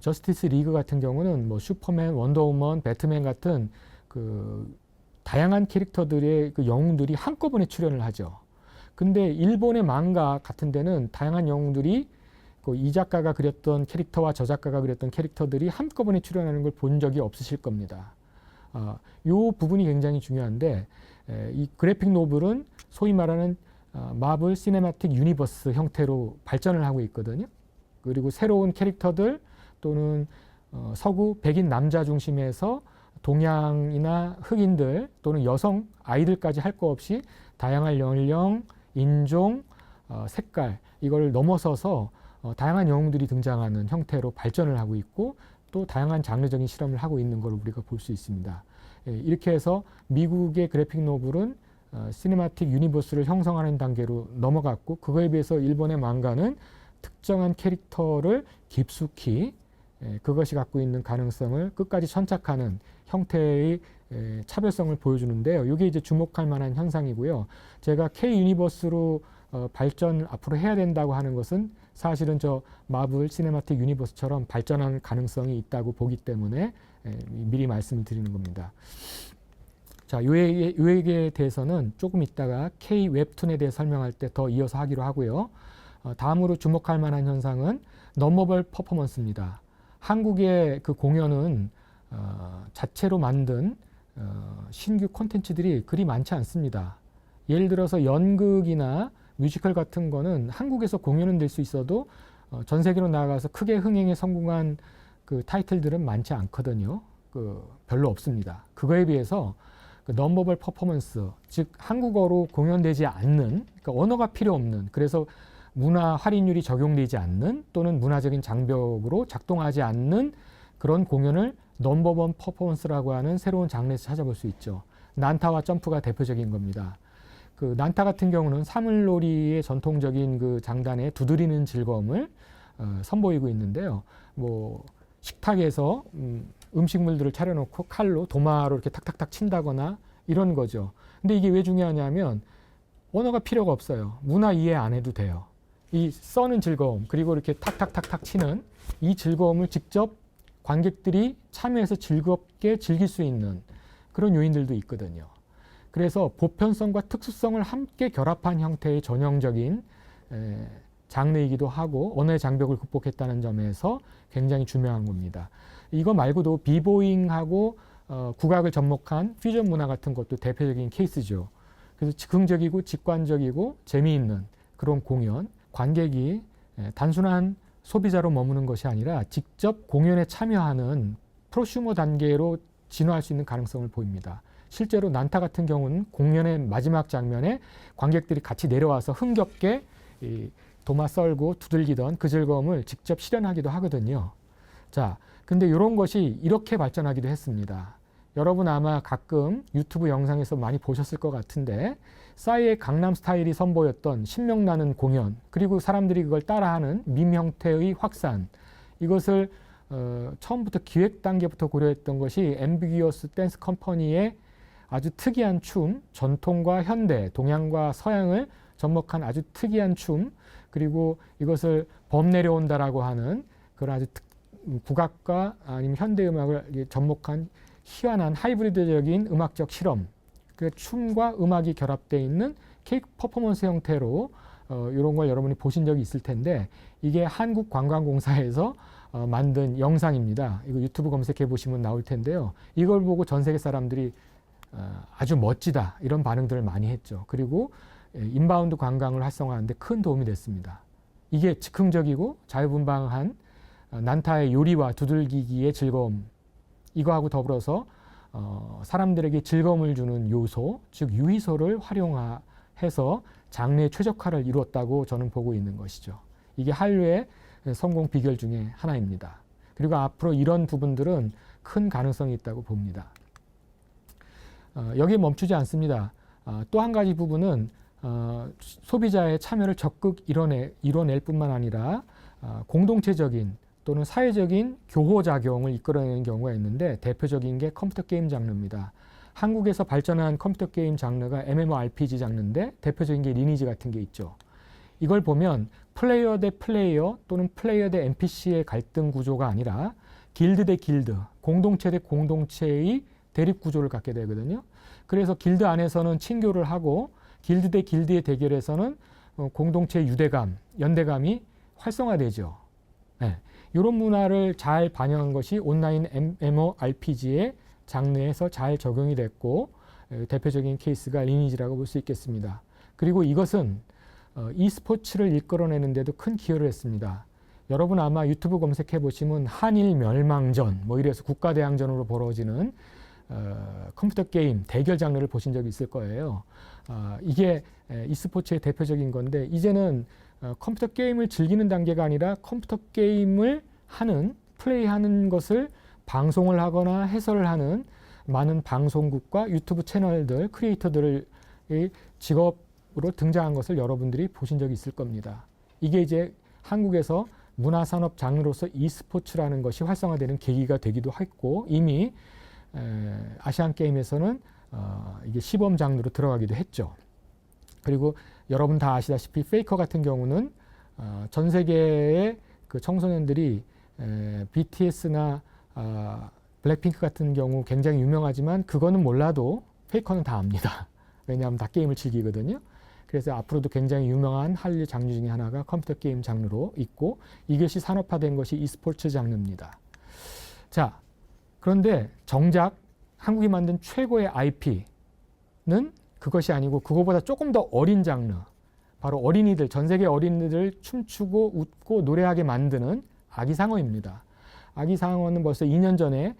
저스티스 리그 같은 경우는 뭐 슈퍼맨, 원더우먼, 배트맨 같은 그 다양한 캐릭터들의 그 영웅들이 한꺼번에 출연을 하죠. 근데 일본의 망가 같은 데는 다양한 영웅들이 이 작가가 그렸던 캐릭터와 저 작가가 그렸던 캐릭터들이 한꺼번에 출연하는 걸 본 적이 없으실 겁니다. 이 부분이 굉장히 중요한데 이 그래픽 노블은 소위 말하는 마블 시네마틱 유니버스 형태로 발전을 하고 있거든요. 그리고 새로운 캐릭터들 또는 서구 백인 남자 중심에서 동양이나 흑인들 또는 여성 아이들까지 할 거 없이 다양한 연령, 인종, 색깔 이걸 넘어서서 다양한 영웅들이 등장하는 형태로 발전을 하고 있고 또 다양한 장르적인 실험을 하고 있는 걸 우리가 볼 수 있습니다. 이렇게 해서 미국의 그래픽 노블은 시네마틱 유니버스를 형성하는 단계로 넘어갔고 그거에 비해서 일본의 망가는 특정한 캐릭터를 깊숙이 그것이 갖고 있는 가능성을 끝까지 천착하는 형태의 차별성을 보여주는데요. 이게 이제 주목할 만한 현상이고요. 제가 K 유니버스로 발전 앞으로 해야 된다고 하는 것은 사실은 저 마블 시네마틱 유니버스처럼 발전할 가능성이 있다고 보기 때문에 미리 말씀을 드리는 겁니다. 자, 요 얘기에 대해서는 조금 있다가 K 웹툰에 대해 설명할 때 더 이어서 하기로 하고요. 다음으로 주목할 만한 현상은 넘버벌 퍼포먼스입니다. 한국의 그 공연은 자체로 만든 신규 콘텐츠들이 그리 많지 않습니다. 예를 들어서 연극이나 뮤지컬 같은 거는 한국에서 공연은 될 수 있어도 전 세계로 나아가서 크게 흥행에 성공한 그 타이틀들은 많지 않거든요. 별로 없습니다. 그거에 비해서 그 넘버벌 퍼포먼스, 즉 한국어로 공연되지 않는, 그러니까 언어가 필요 없는, 그래서 문화 할인율이 적용되지 않는 또는 문화적인 장벽으로 작동하지 않는 그런 공연을 넘버원 퍼포먼스라고 하는 새로운 장르에서 찾아볼 수 있죠. 난타와 점프가 대표적인 겁니다. 그 난타 같은 경우는 사물놀이의 전통적인 그 장단에 두드리는 즐거움을 선보이고 있는데요. 뭐 식탁에서 음식물들을 차려놓고 칼로 도마로 이렇게 탁탁탁 친다거나 이런 거죠. 근데 이게 왜 중요하냐면 언어가 필요가 없어요. 문화 이해 안 해도 돼요. 이 써는 즐거움 그리고 이렇게 탁탁탁탁 치는 이 즐거움을 직접 관객들이 참여해서 즐겁게 즐길 수 있는 그런 요인들도 있거든요. 그래서 보편성과 특수성을 함께 결합한 형태의 전형적인 장르이기도 하고 언어의 장벽을 극복했다는 점에서 굉장히 중요한 겁니다. 이거 말고도 비보잉하고 국악을 접목한 퓨전 문화 같은 것도 대표적인 케이스죠. 그래서 즉흥적이고 직관적이고 재미있는 그런 공연, 관객이 단순한 소비자로 머무는 것이 아니라 직접 공연에 참여하는 프로슈머 단계로 진화할 수 있는 가능성을 보입니다. 실제로 난타 같은 경우는 공연의 마지막 장면에 관객들이 같이 내려와서 흥겹게 도마 썰고 두들기던 그 즐거움을 직접 실현하기도 하거든요. 자, 근데 이런 것이 이렇게 발전하기도 했습니다. 여러분 아마 가끔 유튜브 영상에서 많이 보셨을 것 같은데 싸이의 강남 스타일이 선보였던 신명나는 공연 그리고 사람들이 그걸 따라하는 밈 형태의 확산 이것을 처음부터 기획 단계부터 고려했던 것이 앰비기어스 댄스 컴퍼니의 아주 특이한 춤, 전통과 현대, 동양과 서양을 접목한 아주 특이한 춤 그리고 이것을 범 내려온다라고 하는 그런 아주 국악과 아니면 현대 음악을 접목한 희한한 하이브리드적인 음악적 실험 그 춤과 음악이 결합되어 있는 케이크 퍼포먼스 형태로 이런 걸 여러분이 보신 적이 있을 텐데 이게 한국관광공사에서 만든 영상입니다. 이거 유튜브 검색해 보시면 나올 텐데요. 이걸 보고 전 세계 사람들이 아주 멋지다 이런 반응들을 많이 했죠. 그리고 인바운드 관광을 활성화하는 데 큰 도움이 됐습니다. 이게 즉흥적이고 자유분방한 난타의 요리와 두들기기의 즐거움 이거하고 더불어서 사람들에게 즐거움을 주는 요소, 즉 유희소를 활용해서 장르의 최적화를 이루었다고 저는 보고 있는 것이죠. 이게 한류의 성공 비결 중에 하나입니다. 그리고 앞으로 이런 부분들은 큰 가능성이 있다고 봅니다. 여기에 멈추지 않습니다. 또 한 가지 부분은 소비자의 참여를 적극 이뤄낼 뿐만 아니라 공동체적인 또는 사회적인 교호작용을 이끌어내는 경우가 있는데 대표적인 게 컴퓨터 게임 장르입니다. 한국에서 발전한 컴퓨터 게임 장르가 MMORPG 장르인데 대표적인 게 리니지 같은 게 있죠. 이걸 보면 플레이어 대 플레이어 또는 플레이어 대 NPC의 갈등 구조가 아니라 길드 대 길드, 공동체 대 공동체의 대립 구조를 갖게 되거든요. 그래서 길드 안에서는 친교를 하고 길드 대 길드의 대결에서는 공동체 유대감, 연대감이 활성화되죠. 네. 이런 문화를 잘 반영한 것이 온라인 MMORPG의 장르에서 잘 적용이 됐고 대표적인 케이스가 리니지라고 볼 수 있겠습니다. 그리고 이것은 e스포츠를 이끌어내는 데도 큰 기여를 했습니다. 여러분 아마 유튜브 검색해 보시면 한일 멸망전 뭐 이래서 국가대항전으로 벌어지는 컴퓨터 게임 대결 장르를 보신 적이 있을 거예요. 이게 e스포츠의 대표적인 건데 이제는 컴퓨터 게임을 즐기는 단계가 아니라 컴퓨터 게임을 플레이하는 것을 방송을 하거나 해설을 하는 많은 방송국과 유튜브 채널들, 크리에이터들의 직업으로 등장한 것을 여러분들이 보신 적이 있을 겁니다. 이게 이제 한국에서 문화산업 장르로서 e스포츠라는 것이 활성화되는 계기가 되기도 했고 이미 아시안 게임에서는 이게 시범 장르로 들어가기도 했죠. 그리고 여러분 다 아시다시피 페이커 같은 경우는 전 세계의 그 청소년들이 BTS나 블랙핑크 같은 경우 굉장히 유명하지만 그거는 몰라도 페이커는 다 압니다. 왜냐하면 다 게임을 즐기거든요. 그래서 앞으로도 굉장히 유명한 한류 장르 중에 하나가 컴퓨터 게임 장르로 있고 이것이 산업화된 것이 e스포츠 장르입니다. 자, 그런데 정작 한국이 만든 최고의 IP는 그것이 아니고 그거보다 조금 더 어린 장르, 바로 어린이들, 전 세계 어린이들을 춤추고 웃고 노래하게 만드는 아기상어입니다. 아기상어는 벌써 2년 전에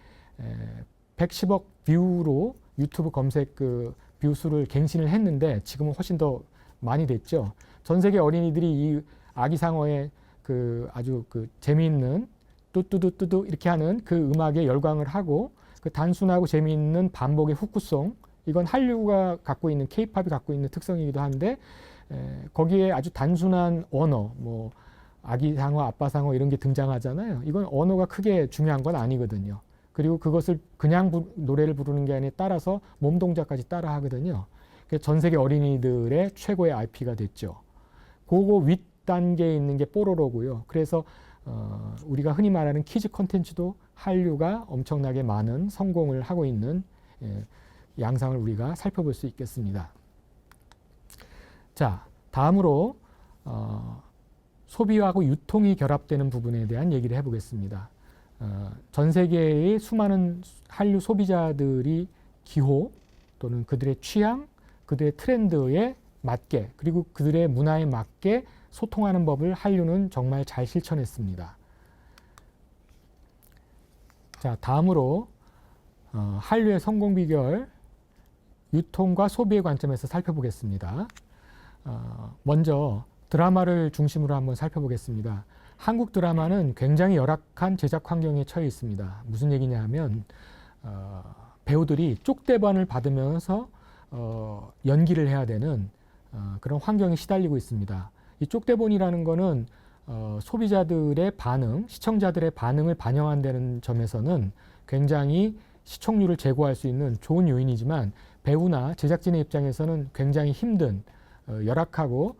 110억 뷰로 유튜브 검색 그 뷰수를 갱신을 했는데 지금은 훨씬 더 많이 됐죠. 전 세계 어린이들이 이 아기상어의 그 아주 그 재미있는 뚜뚜뚜뚜뚜 이렇게 하는 그 음악에 열광을 하고 그 단순하고 재미있는 반복의 후크송, 이건 한류가 갖고 있는 K-팝이 갖고 있는 특성이기도 한데 거기에 아주 단순한 언어, 뭐 아기상어, 아빠상어 이런 게 등장하잖아요. 이건 언어가 크게 중요한 건 아니거든요. 그리고 그것을 그냥 노래를 부르는 게 아니라 따라서 몸 동작까지 따라 하거든요. 전 세계 어린이들의 최고의 IP가 됐죠. 그거 윗단계에 있는 게 뽀로로고요. 그래서 우리가 흔히 말하는 키즈 콘텐츠도 한류가 엄청나게 많은 성공을 하고 있는 양상을 우리가 살펴볼 수 있겠습니다. 자, 다음으로 소비하고 유통이 결합되는 부분에 대한 얘기를 해보겠습니다. 전 세계의 수많은 한류 소비자들이 기호 또는 그들의 취향, 그들의 트렌드에 맞게 그리고 그들의 문화에 맞게 소통하는 법을 한류는 정말 잘 실천했습니다. 자, 다음으로 한류의 성공 비결, 유통과 소비의 관점에서 살펴보겠습니다. 먼저 드라마를 중심으로 한번 살펴보겠습니다. 한국 드라마는 굉장히 열악한 제작 환경에 처해 있습니다. 무슨 얘기냐 하면 배우들이 쪽대반을 받으면서 연기를 해야 되는 그런 환경에 시달리고 있습니다. 이 쪽대본이라는 거는 소비자들의 반응, 시청자들의 반응을 반영한다는 점에서는 굉장히 시청률을 제고할 수 있는 좋은 요인이지만 배우나 제작진의 입장에서는 굉장히 힘든 열악하고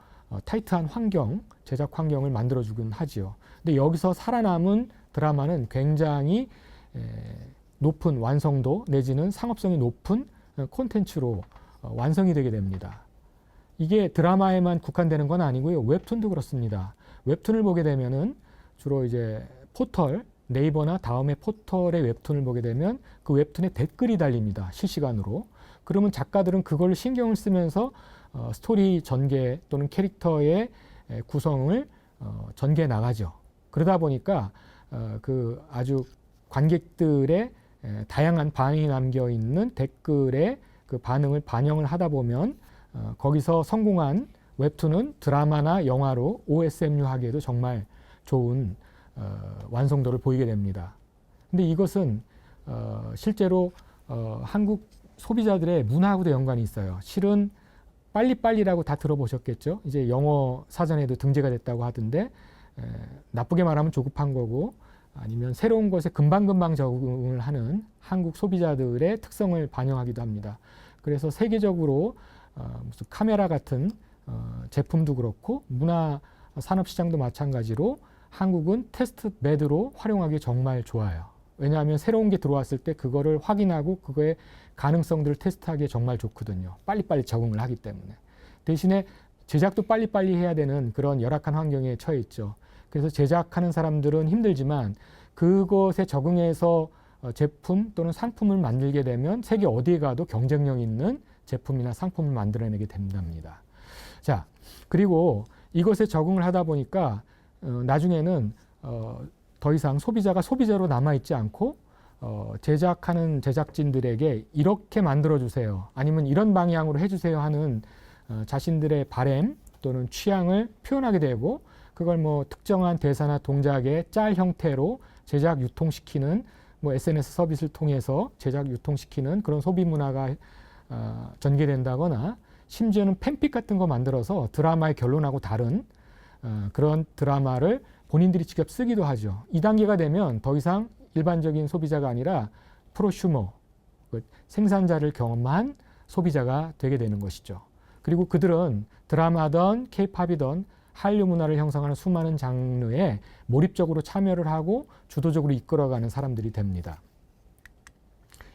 타이트한 환경, 제작 환경을 만들어주긴 하지요. 근데 여기서 살아남은 드라마는 굉장히 높은 완성도 내지는 상업성이 높은 콘텐츠로 완성이 되게 됩니다. 이게 드라마에만 국한되는 건 아니고요. 웹툰도 그렇습니다. 웹툰을 보게 되면은 주로 이제 포털, 네이버나 다음의 포털의 웹툰을 보게 되면 그 웹툰에 댓글이 달립니다. 실시간으로. 그러면 작가들은 그걸 신경을 쓰면서 스토리 전개 또는 캐릭터의 구성을 전개해 나가죠. 그러다 보니까 그 아주 관객들의 다양한 반응이 남겨 있는 댓글에 그 반응을 반영을 하다 보면 거기서 성공한 웹툰은 드라마나 영화로 OSMU 하기에도 정말 좋은 완성도를 보이게 됩니다. 근데 이것은 실제로 한국 소비자들의 문화하고도 연관이 있어요. 실은 빨리빨리라고 다 들어보셨겠죠? 이제 영어 사전에도 등재가 됐다고 하던데 나쁘게 말하면 조급한 거고 아니면 새로운 것에 금방금방 적응을 하는 한국 소비자들의 특성을 반영하기도 합니다. 그래서 세계적으로 무슨 카메라 같은 제품도 그렇고 문화 산업시장도 마찬가지로 한국은 테스트 베드로 활용하기 정말 좋아요. 왜냐하면 새로운 게 들어왔을 때 그거를 확인하고 그거의 가능성들을 테스트하기에 정말 좋거든요. 빨리빨리 적응을 하기 때문에. 대신에 제작도 빨리빨리 해야 되는 그런 열악한 환경에 처해 있죠. 그래서 제작하는 사람들은 힘들지만 그것에 적응해서 제품 또는 상품을 만들게 되면 세계 어디에 가도 경쟁력 있는 제품이나 상품을 만들어내게 된답니다. 자, 그리고 이것에 적응을 하다 보니까 나중에는 더 이상 소비자가 소비자로 남아있지 않고 제작하는 제작진들에게 이렇게 만들어주세요. 아니면 이런 방향으로 해주세요 하는 자신들의 바램 또는 취향을 표현하게 되고 그걸 뭐 특정한 대사나 동작의 짤 형태로 제작 유통시키는 뭐 SNS 서비스를 통해서 제작 유통시키는 그런 소비 문화가 전개된다거나 심지어는 팬픽 같은 거 만들어서 드라마의 결론하고 다른 그런 드라마를 본인들이 직접 쓰기도 하죠. 2단계가 되면 더 이상 일반적인 소비자가 아니라 프로슈머, 생산자를 경험한 소비자가 되게 되는 것이죠. 그리고 그들은 드라마든 케이팝이든 한류 문화를 형성하는 수많은 장르에 몰입적으로 참여를 하고 주도적으로 이끌어가는 사람들이 됩니다.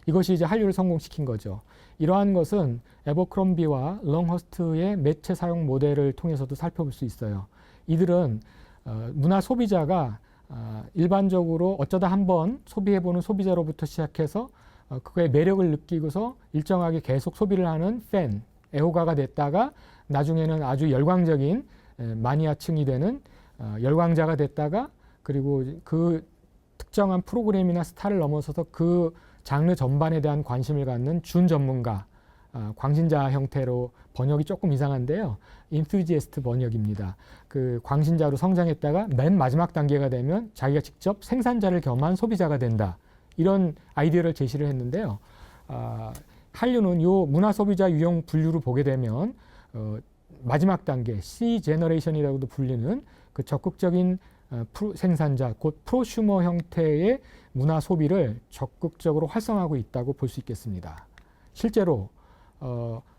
이것이 이제 한류를 성공시킨 거죠. 이러한 것은 에버크롬비와 롱허스트의 매체 사용 모델을 통해서도 살펴볼 수 있어요. 이들은 문화 소비자가 일반적으로 어쩌다 한번 소비해보는 소비자로부터 시작해서 그거의 매력을 느끼고서 일정하게 계속 소비를 하는 팬, 애호가가 됐다가 나중에는 아주 열광적인 마니아층이 되는 열광자가 됐다가 그리고 그 특정한 프로그램이나 스타를 넘어서서 그 장르 전반에 대한 관심을 갖는 준 전문가, 광신자 형태로 번역이 조금 이상한데요. 인투지에스트 번역입니다. 그 광신자로 성장했다가 맨 마지막 단계가 되면 자기가 직접 생산자를 겸한 소비자가 된다. 이런 아이디어를 제시를 했는데요. 한류는 요 문화 소비자 유형 분류를 보게 되면 마지막 단계 C 제너레이션이라고도 불리는 그 적극적인 생산자, 곧 프로슈머 형태의 문화 소비를 적극적으로 활성화하고 있다고 볼 수 있겠습니다. 실제로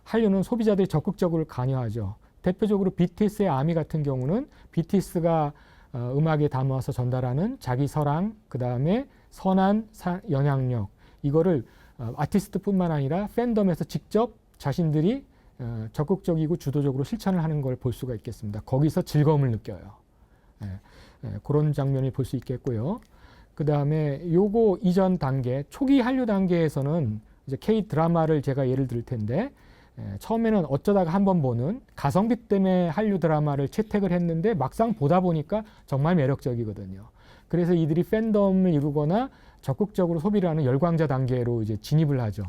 한류는 소비자들이 적극적으로 관여하죠. 대표적으로 BTS의 아미 같은 경우는 BTS가 음악에 담아서 전달하는 자기 사랑, 그 다음에 선한 영향력, 이거를 아티스트뿐만 아니라 팬덤에서 직접 자신들이 적극적이고 주도적으로 실천을 하는 걸 볼 수가 있겠습니다. 거기서 즐거움을 느껴요. 그런 장면을 볼 수 있겠고요. 그 다음에 요거 이전 단계, 초기 한류 단계에서는 이제 K 드라마를 제가 예를 들 텐데 처음에는 어쩌다가 한번 보는 가성비 때문에 한류 드라마를 채택을 했는데 막상 보다 보니까 정말 매력적이거든요. 그래서 이들이 팬덤을 이루거나 적극적으로 소비를 하는 열광자 단계로 이제 진입을 하죠.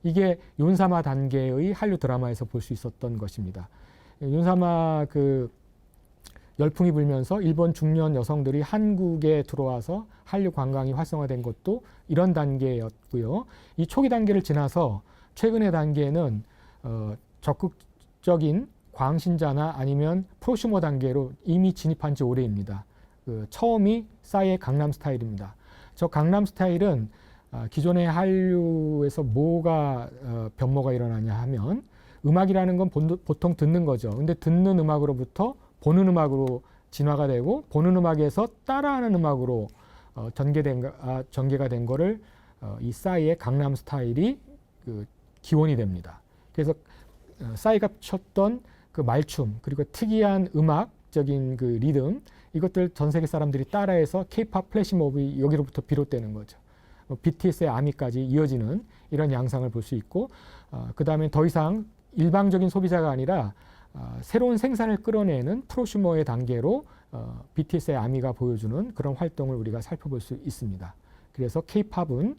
이게 윤사마 단계의 한류 드라마에서 볼 수 있었던 것입니다. 윤사마 그 열풍이 불면서 일본 중년 여성들이 한국에 들어와서 한류 관광이 활성화된 것도 이런 단계였고요. 이 초기 단계를 지나서 최근의 단계는 적극적인 광신자나 아니면 프로슈머 단계로 이미 진입한 지 오래입니다. 처음이 싸이의 강남스타일입니다. 저 강남스타일은 기존의 한류에서 뭐가 변모가 일어나냐 하면 음악이라는 건 보통 듣는 거죠. 근데 듣는 음악으로부터 보는 음악으로 진화가 되고 보는 음악에서 따라하는 음악으로 전개가 된 거를 이 싸이의 강남 스타일이 기원이 됩니다. 그래서 싸이가 췄던 그 말춤 그리고 특이한 음악적인 그 리듬 이것들 전 세계 사람들이 따라해서 K-팝 플래시몹이 여기로부터 비롯되는 거죠. BTS의 아미까지 이어지는 이런 양상을 볼 수 있고 그 다음에 더 이상 일방적인 소비자가 아니라 새로운 생산을 끌어내는 프로슈머의 단계로 BTS의 아미가 보여주는 그런 활동을 우리가 살펴볼 수 있습니다. 그래서 K-팝은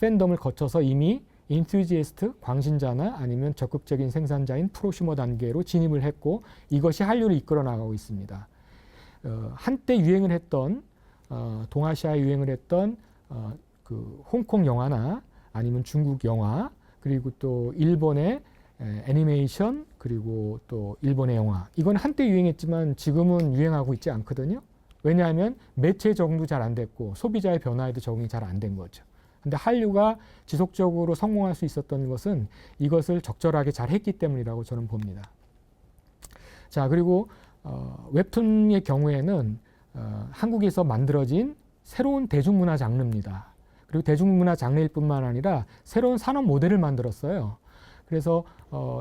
팬덤을 거쳐서 이미 인투지에스트, 광신자나 아니면 적극적인 생산자인 프로슈머 단계로 진입을 했고 이것이 한류를 이끌어 나가고 있습니다. 한때 유행을 했던 동아시아에 유행을 했던 그 홍콩 영화나 아니면 중국 영화 그리고 또 일본의 애니메이션 그리고 또 일본의 영화 이건 한때 유행했지만 지금은 유행하고 있지 않거든요. 왜냐하면 매체 적응도 잘 안 됐고 소비자의 변화에도 적응이 잘 안 된 거죠. 근데 한류가 지속적으로 성공할 수 있었던 것은 이것을 적절하게 잘 했기 때문이라고 저는 봅니다. 자, 그리고 웹툰의 경우에는 한국에서 만들어진 새로운 대중문화 장르입니다. 그리고 대중문화 장르일 뿐만 아니라 새로운 산업 모델을 만들었어요. 그래서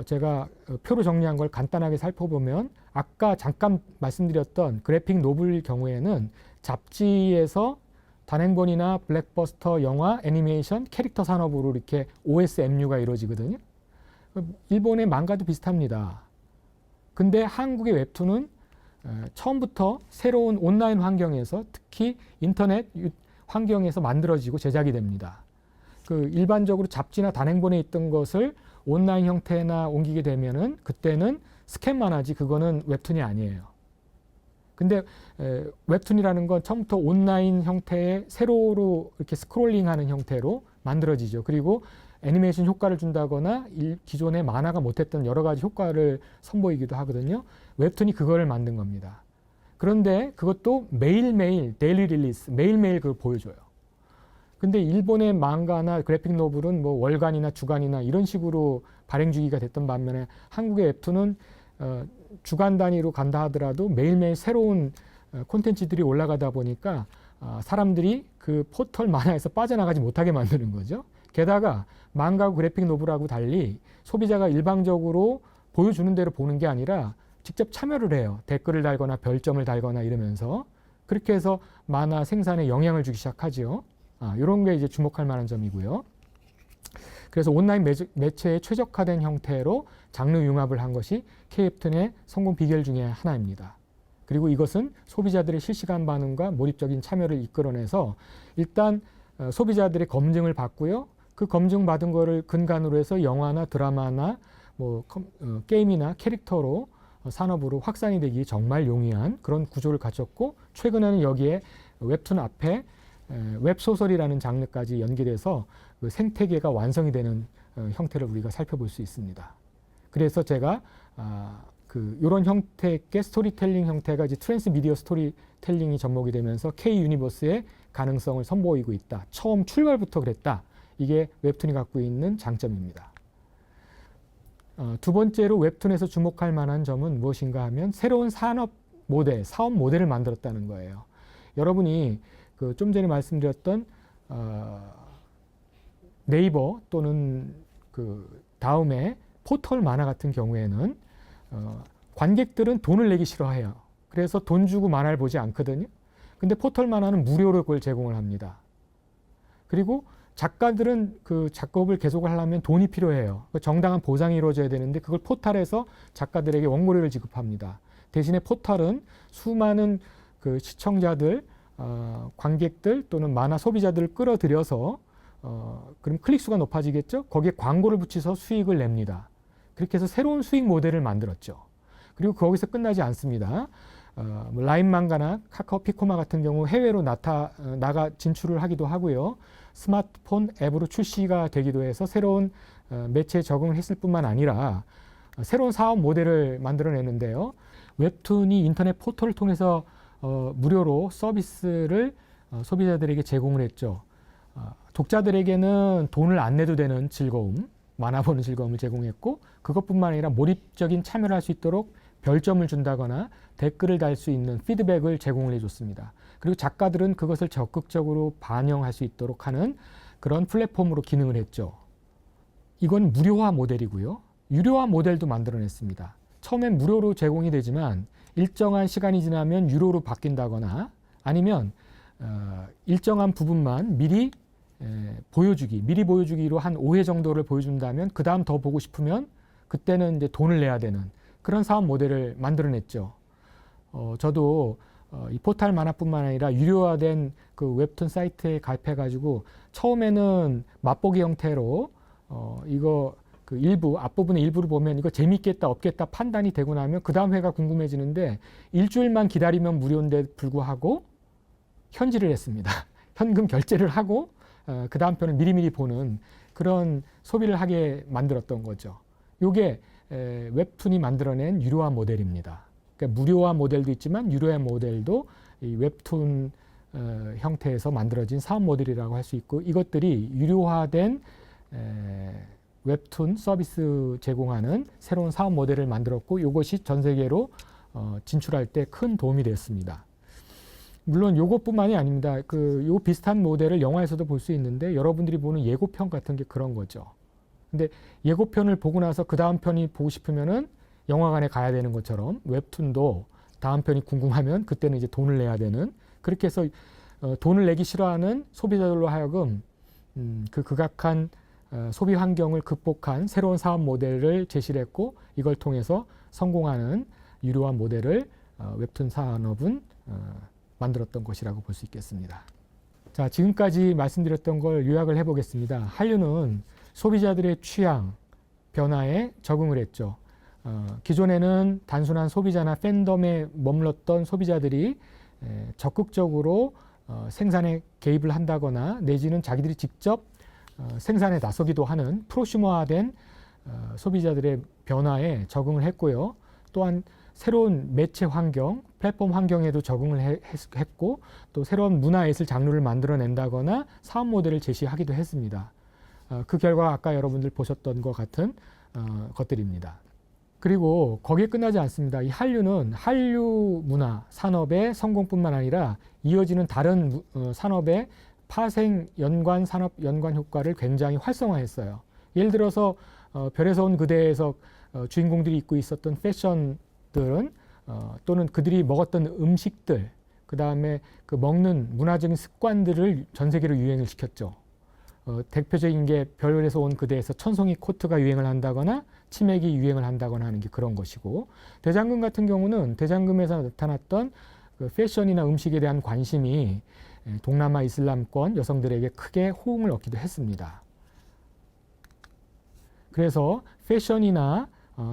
제가 표로 정리한 걸 간단하게 살펴보면 아까 잠깐 말씀드렸던 그래픽 노블 경우에는 잡지에서 단행본이나 블랙버스터, 영화, 애니메이션, 캐릭터 산업으로 이렇게 OSMU가 이루어지거든요. 일본의 망가도 비슷합니다. 근데 한국의 웹툰은 처음부터 새로운 온라인 환경에서 특히 인터넷 환경에서 만들어지고 제작이 됩니다. 그 일반적으로 잡지나 단행본에 있던 것을 온라인 형태나 옮기게 되면은 그때는 스캔만 하지 그거는 웹툰이 아니에요. 근데 웹툰이라는 건 처음부터 온라인 형태의 세로로 이렇게 스크롤링하는 형태로 만들어지죠. 그리고 애니메이션 효과를 준다거나 기존의 만화가 못했던 여러 가지 효과를 선보이기도 하거든요. 웹툰이 그거를 만든 겁니다. 그런데 그것도 매일매일 데일리 릴리스, 매일매일 그걸 보여줘요. 근데 일본의 망가나 그래픽 노블은 뭐 월간이나 주간이나 이런 식으로 발행 주기가 됐던 반면에 한국의 웹툰은 주간 단위로 간다 하더라도 매일매일 새로운 콘텐츠들이 올라가다 보니까 사람들이 그 포털 만화에서 빠져나가지 못하게 만드는 거죠. 게다가 망가하고 그래픽 노블하고 달리 소비자가 일방적으로 보여주는 대로 보는 게 아니라 직접 참여를 해요. 댓글을 달거나 별점을 달거나 이러면서 그렇게 해서 만화 생산에 영향을 주기 시작하죠. 이런 게 이제 주목할 만한 점이고요. 그래서 온라인 매체에 최적화된 형태로 장르 융합을 한 것이 K웹툰의 성공 비결 중에 하나입니다. 그리고 이것은 소비자들의 실시간 반응과 몰입적인 참여를 이끌어내서 일단 소비자들의 검증을 받고요. 그 검증받은 거를 근간으로 해서 영화나 드라마나 뭐 게임이나 캐릭터로 산업으로 확산이 되기 정말 용이한 그런 구조를 갖췄고 최근에는 여기에 웹툰 앞에 웹소설이라는 장르까지 연계돼서 그 생태계가 완성이 되는 형태를 우리가 살펴볼 수 있습니다. 그래서 제가 이런 형태의 스토리텔링 형태가 이제 트랜스미디어 스토리텔링이 접목이 되면서 K 유니버스의 가능성을 선보이고 있다. 처음 출발부터 그랬다. 이게 웹툰이 갖고 있는 장점입니다. 두 번째로 웹툰에서 주목할 만한 점은 무엇인가 하면 새로운 산업 모델, 사업 모델을 만들었다는 거예요. 여러분이 그 좀 전에 말씀드렸던 네이버 또는 그 다음에 포털 만화 같은 경우에는 관객들은 돈을 내기 싫어해요. 그래서 돈 주고 만화를 보지 않거든요. 근데 포털 만화는 무료로 그걸 제공을 합니다. 그리고 작가들은 그 작업을 계속 하려면 돈이 필요해요. 정당한 보상이 이루어져야 되는데 그걸 포털에서 작가들에게 원고료를 지급합니다. 대신에 포털은 수많은 그 시청자들, 관객들 또는 만화 소비자들을 끌어들여서 그럼 클릭수가 높아지겠죠? 거기에 광고를 붙여서 수익을 냅니다. 그렇게 해서 새로운 수익 모델을 만들었죠. 그리고 거기서 끝나지 않습니다. 뭐 라인 망가나 카카오 피코마 같은 경우 해외로 나가 진출을 하기도 하고요. 스마트폰 앱으로 출시가 되기도 해서 새로운 매체에 적응을 했을 뿐만 아니라 새로운 사업 모델을 만들어내는데요. 웹툰이 인터넷 포털을 통해서 무료로 서비스를 소비자들에게 제공을 했죠. 독자들에게는 돈을 안 내도 되는 즐거움, 만화 보는 즐거움을 제공했고 그것뿐만 아니라 몰입적인 참여를 할 수 있도록 별점을 준다거나 댓글을 달 수 있는 피드백을 제공을 해줬습니다. 그리고 작가들은 그것을 적극적으로 반영할 수 있도록 하는 그런 플랫폼으로 기능을 했죠. 이건 무료화 모델이고요. 유료화 모델도 만들어냈습니다. 처음엔 무료로 제공이 되지만 일정한 시간이 지나면 유료로 바뀐다거나 아니면 일정한 부분만 미리 보여주기로 한 5회 정도를 보여준다면 그 다음 더 보고 싶으면 그때는 이제 돈을 내야 되는 그런 사업 모델을 만들어냈죠. 저도 이 포털 만화뿐만 아니라 유료화된 그 웹툰 사이트에 가입해가지고 처음에는 맛보기 형태로 이거 그 일부 앞부분의 일부를 보면 이거 재밌겠다 없겠다 판단이 되고 나면 그 다음 회가 궁금해지는데 일주일만 기다리면 무료인데 불구하고 현질을 했습니다. 현금 결제를 하고 그 다음 편을 미리미리 보는 그런 소비를 하게 만들었던 거죠. 이게 웹툰이 만들어낸 유료화 모델입니다. 그러니까 무료화 모델도 있지만 유료화 모델도 이 웹툰 형태에서 만들어진 사업 모델이라고 할 수 있고, 이것들이 유료화된 웹툰 서비스 제공하는 새로운 사업 모델을 만들었고, 이것이 전 세계로 진출할 때 큰 도움이 됐습니다. 물론 이것뿐만이 아닙니다. 요 비슷한 모델을 영화에서도 볼 수 있는데, 여러분들이 보는 예고편 같은 게 그런 거죠. 근데 예고편을 보고 나서 그 다음 편이 보고 싶으면은 영화관에 가야 되는 것처럼 웹툰도 다음 편이 궁금하면 그때는 이제 돈을 내야 되는, 그렇게 해서 돈을 내기 싫어하는 소비자들로 하여금 그 극악한 소비 환경을 극복한 새로운 사업 모델을 제시를 했고, 이걸 통해서 성공하는 유료화 모델을 웹툰 산업은 만들었던 것이라고 볼 수 있겠습니다. 자, 지금까지 말씀드렸던 걸 요약을 해보겠습니다. 한류는 소비자들의 취향, 변화에 적응을 했죠. 기존에는 단순한 소비자나 팬덤에 머물렀던 소비자들이 적극적으로 생산에 개입을 한다거나 내지는 자기들이 직접 생산에 나서기도 하는 프로슈머화된 소비자들의 변화에 적응을 했고요. 또한 새로운 매체 환경, 플랫폼 환경에도 적응을 했고, 또 새로운 문화예술 장르를 만들어낸다거나 사업 모델을 제시하기도 했습니다. 그 결과 아까 여러분들 보셨던 것 같은 것들입니다. 그리고 거기에 끝나지 않습니다. 이 한류는 한류 문화 산업의 성공뿐만 아니라 이어지는 다른 산업의 파생 연관 산업 연관 효과를 굉장히 활성화했어요. 예를 들어서 별에서 온 그대에서 주인공들이 입고 있었던 패션들은 또는 그들이 먹었던 음식들, 그 다음에 그 먹는 문화적인 습관들을 전 세계로 유행을 시켰죠. 대표적인 게 별에서 온 그대에서 천송이 코트가 유행을 한다거나 치맥이 유행을 한다거나 하는 게 그런 것이고, 대장금 같은 경우는 대장금에서 나타났던 그 패션이나 음식에 대한 관심이 동남아 이슬람권 여성들에게 크게 호응을 얻기도 했습니다. 그래서 패션이나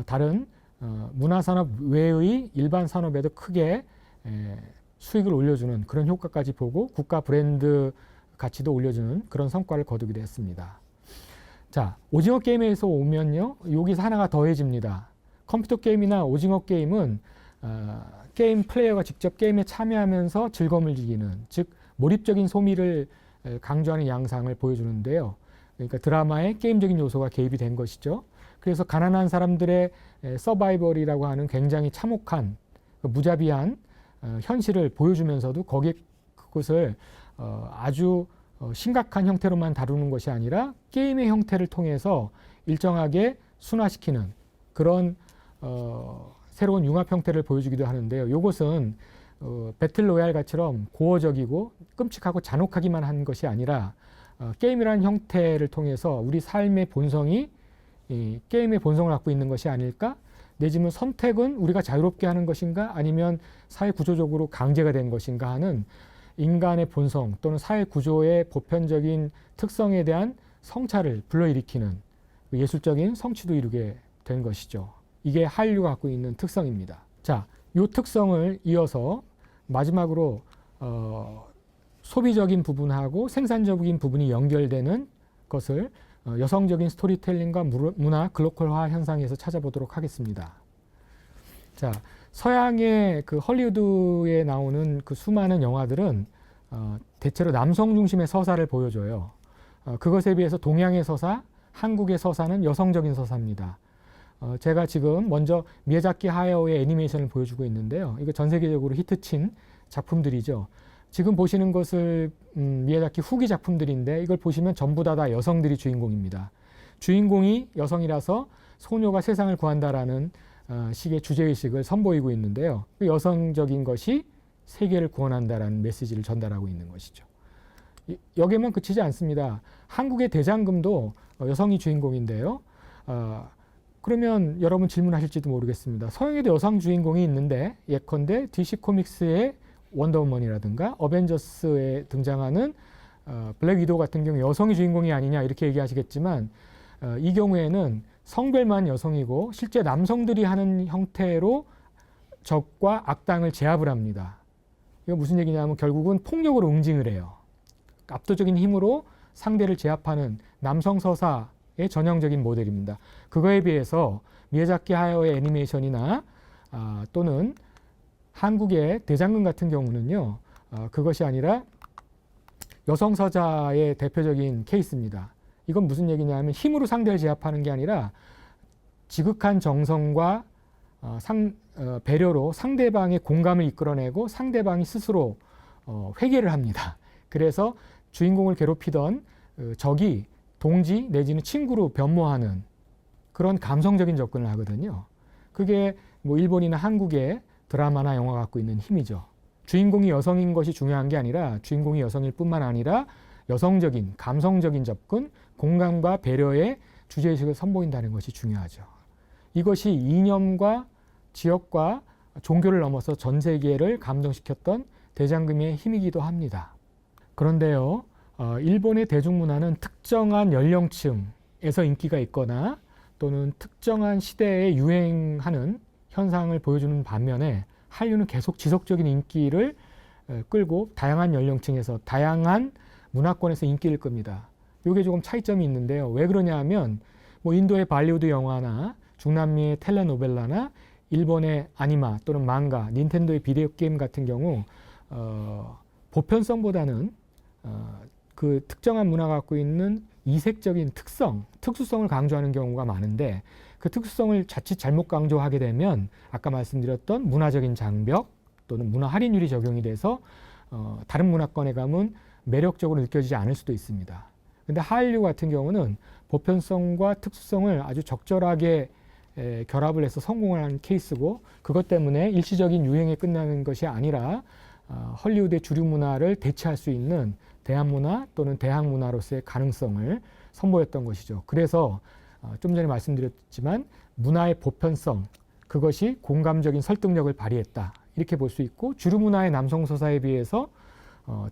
다른 문화산업 외의 일반 산업에도 크게 수익을 올려주는 그런 효과까지 보고 국가 브랜드 가치도 올려주는 그런 성과를 거두기도 했습니다. 자, 오징어 게임에서 오면요, 여기서 하나가 더해집니다. 컴퓨터 게임이나 오징어 게임은 게임 플레이어가 직접 게임에 참여하면서 즐거움을 즐기는, 즉 몰입적인 소미를 강조하는 양상을 보여주는데요. 그러니까 드라마에 게임적인 요소가 개입이 된 것이죠. 그래서 가난한 사람들의 서바이벌이라고 하는 굉장히 참혹한 무자비한 현실을 보여주면서도 거기에 그것을 아주 심각한 형태로만 다루는 것이 아니라 게임의 형태를 통해서 일정하게 순화시키는 그런 새로운 융합 형태를 보여주기도 하는데요. 이것은 배틀로얄 같이처럼 고어적이고 끔찍하고 잔혹하기만 한 것이 아니라 게임이라는 형태를 통해서 우리 삶의 본성이 게임의 본성을 갖고 있는 것이 아닐까? 내지는 선택은 우리가 자유롭게 하는 것인가? 아니면 사회 구조적으로 강제가 된 것인가 하는 인간의 본성 또는 사회 구조의 보편적인 특성에 대한 성찰을 불러일으키는 예술적인 성취도 이루게 된 것이죠. 이게 한류가 갖고 있는 특성입니다. 자, 이 특성을 이어서 마지막으로 소비적인 부분하고 생산적인 부분이 연결되는 것을 여성적인 스토리텔링과 문화 글로컬화 현상에서 찾아보도록 하겠습니다. 자, 서양의 그 헐리우드에 나오는 그 수많은 영화들은 대체로 남성 중심의 서사를 보여줘요. 그것에 비해서 동양의 서사, 한국의 서사는 여성적인 서사입니다. 제가 지금 먼저 미야자키 하야오의 애니메이션을 보여주고 있는데요. 이거 전 세계적으로 히트친 작품들이죠. 지금 보시는 것을 미야자키 후기 작품들인데 이걸 보시면 전부 다 여성들이 주인공입니다. 주인공이 여성이라서 소녀가 세상을 구한다라는 식의 주제의식을 선보이고 있는데요. 그 여성적인 것이 세계를 구원한다라는 메시지를 전달하고 있는 것이죠. 여기에만 그치지 않습니다. 한국의 대장금도 여성이 주인공인데요. 그러면 여러분 질문하실지도 모르겠습니다. 서양에도 여성 주인공이 있는데 예컨대 DC 코믹스의 원더우먼이라든가 어벤져스에 등장하는 블랙 위도우 같은 경우 여성이 주인공이 아니냐 이렇게 얘기하시겠지만 이 경우에는 성별만 여성이고 실제 남성들이 하는 형태로 적과 악당을 제압을 합니다. 이거 무슨 얘기냐면 결국은 폭력으로 응징을 해요. 압도적인 힘으로 상대를 제압하는 남성 서사의 전형적인 모델입니다. 그거에 비해서 미야자키 하야오의 애니메이션이나 또는 한국의 대장금 같은 경우는요, 그것이 아니라 여성 서자의 대표적인 케이스입니다. 이건 무슨 얘기냐면 힘으로 상대를 제압하는 게 아니라 지극한 정성과 배려로 상대방의 공감을 이끌어내고 상대방이 스스로 회개를 합니다. 그래서 주인공을 괴롭히던 적이 동지 내지는 친구로 변모하는 그런 감성적인 접근을 하거든요. 그게 뭐 일본이나 한국의 드라마나 영화 갖고 있는 힘이죠. 주인공이 여성인 것이 중요한 게 아니라 주인공이 여성일 뿐만 아니라 여성적인 감성적인 접근, 공감과 배려의 주제의식을 선보인다는 것이 중요하죠. 이것이 이념과 지역과 종교를 넘어서 전 세계를 감동시켰던 대장금의 힘이기도 합니다. 그런데요, 일본의 대중문화는 특정한 연령층에서 인기가 있거나 또는 특정한 시대에 유행하는 현상을 보여주는 반면에 한류는 계속 지속적인 인기를 끌고 다양한 연령층에서 다양한 문화권에서 인기를 끕니다. 이게 조금 차이점이 있는데요. 왜 그러냐 하면 뭐 인도의 발리우드 영화나 중남미의 텔레노벨라나 일본의 아니마 또는 망가, 닌텐도의 비디오 게임 같은 경우 보편성보다는 그 특정한 문화가 갖고 있는 이색적인 특수성을 강조하는 경우가 많은데 그 특수성을 자칫 잘못 강조하게 되면 아까 말씀드렸던 문화적인 장벽 또는 문화 할인율이 적용이 돼서 다른 문화권에 가면 매력적으로 느껴지지 않을 수도 있습니다. 근데 한류 같은 경우는 보편성과 특수성을 아주 적절하게 결합을 해서 성공을 한 케이스고 그것 때문에 일시적인 유행에 끝나는 것이 아니라 헐리우드의 주류 문화를 대체할 수 있는 대한문화 또는 대항문화로서의 가능성을 선보였던 것이죠. 그래서 좀 전에 말씀드렸지만 문화의 보편성, 그것이 공감적인 설득력을 발휘했다. 이렇게 볼 수 있고 주류 문화의 남성 서사에 비해서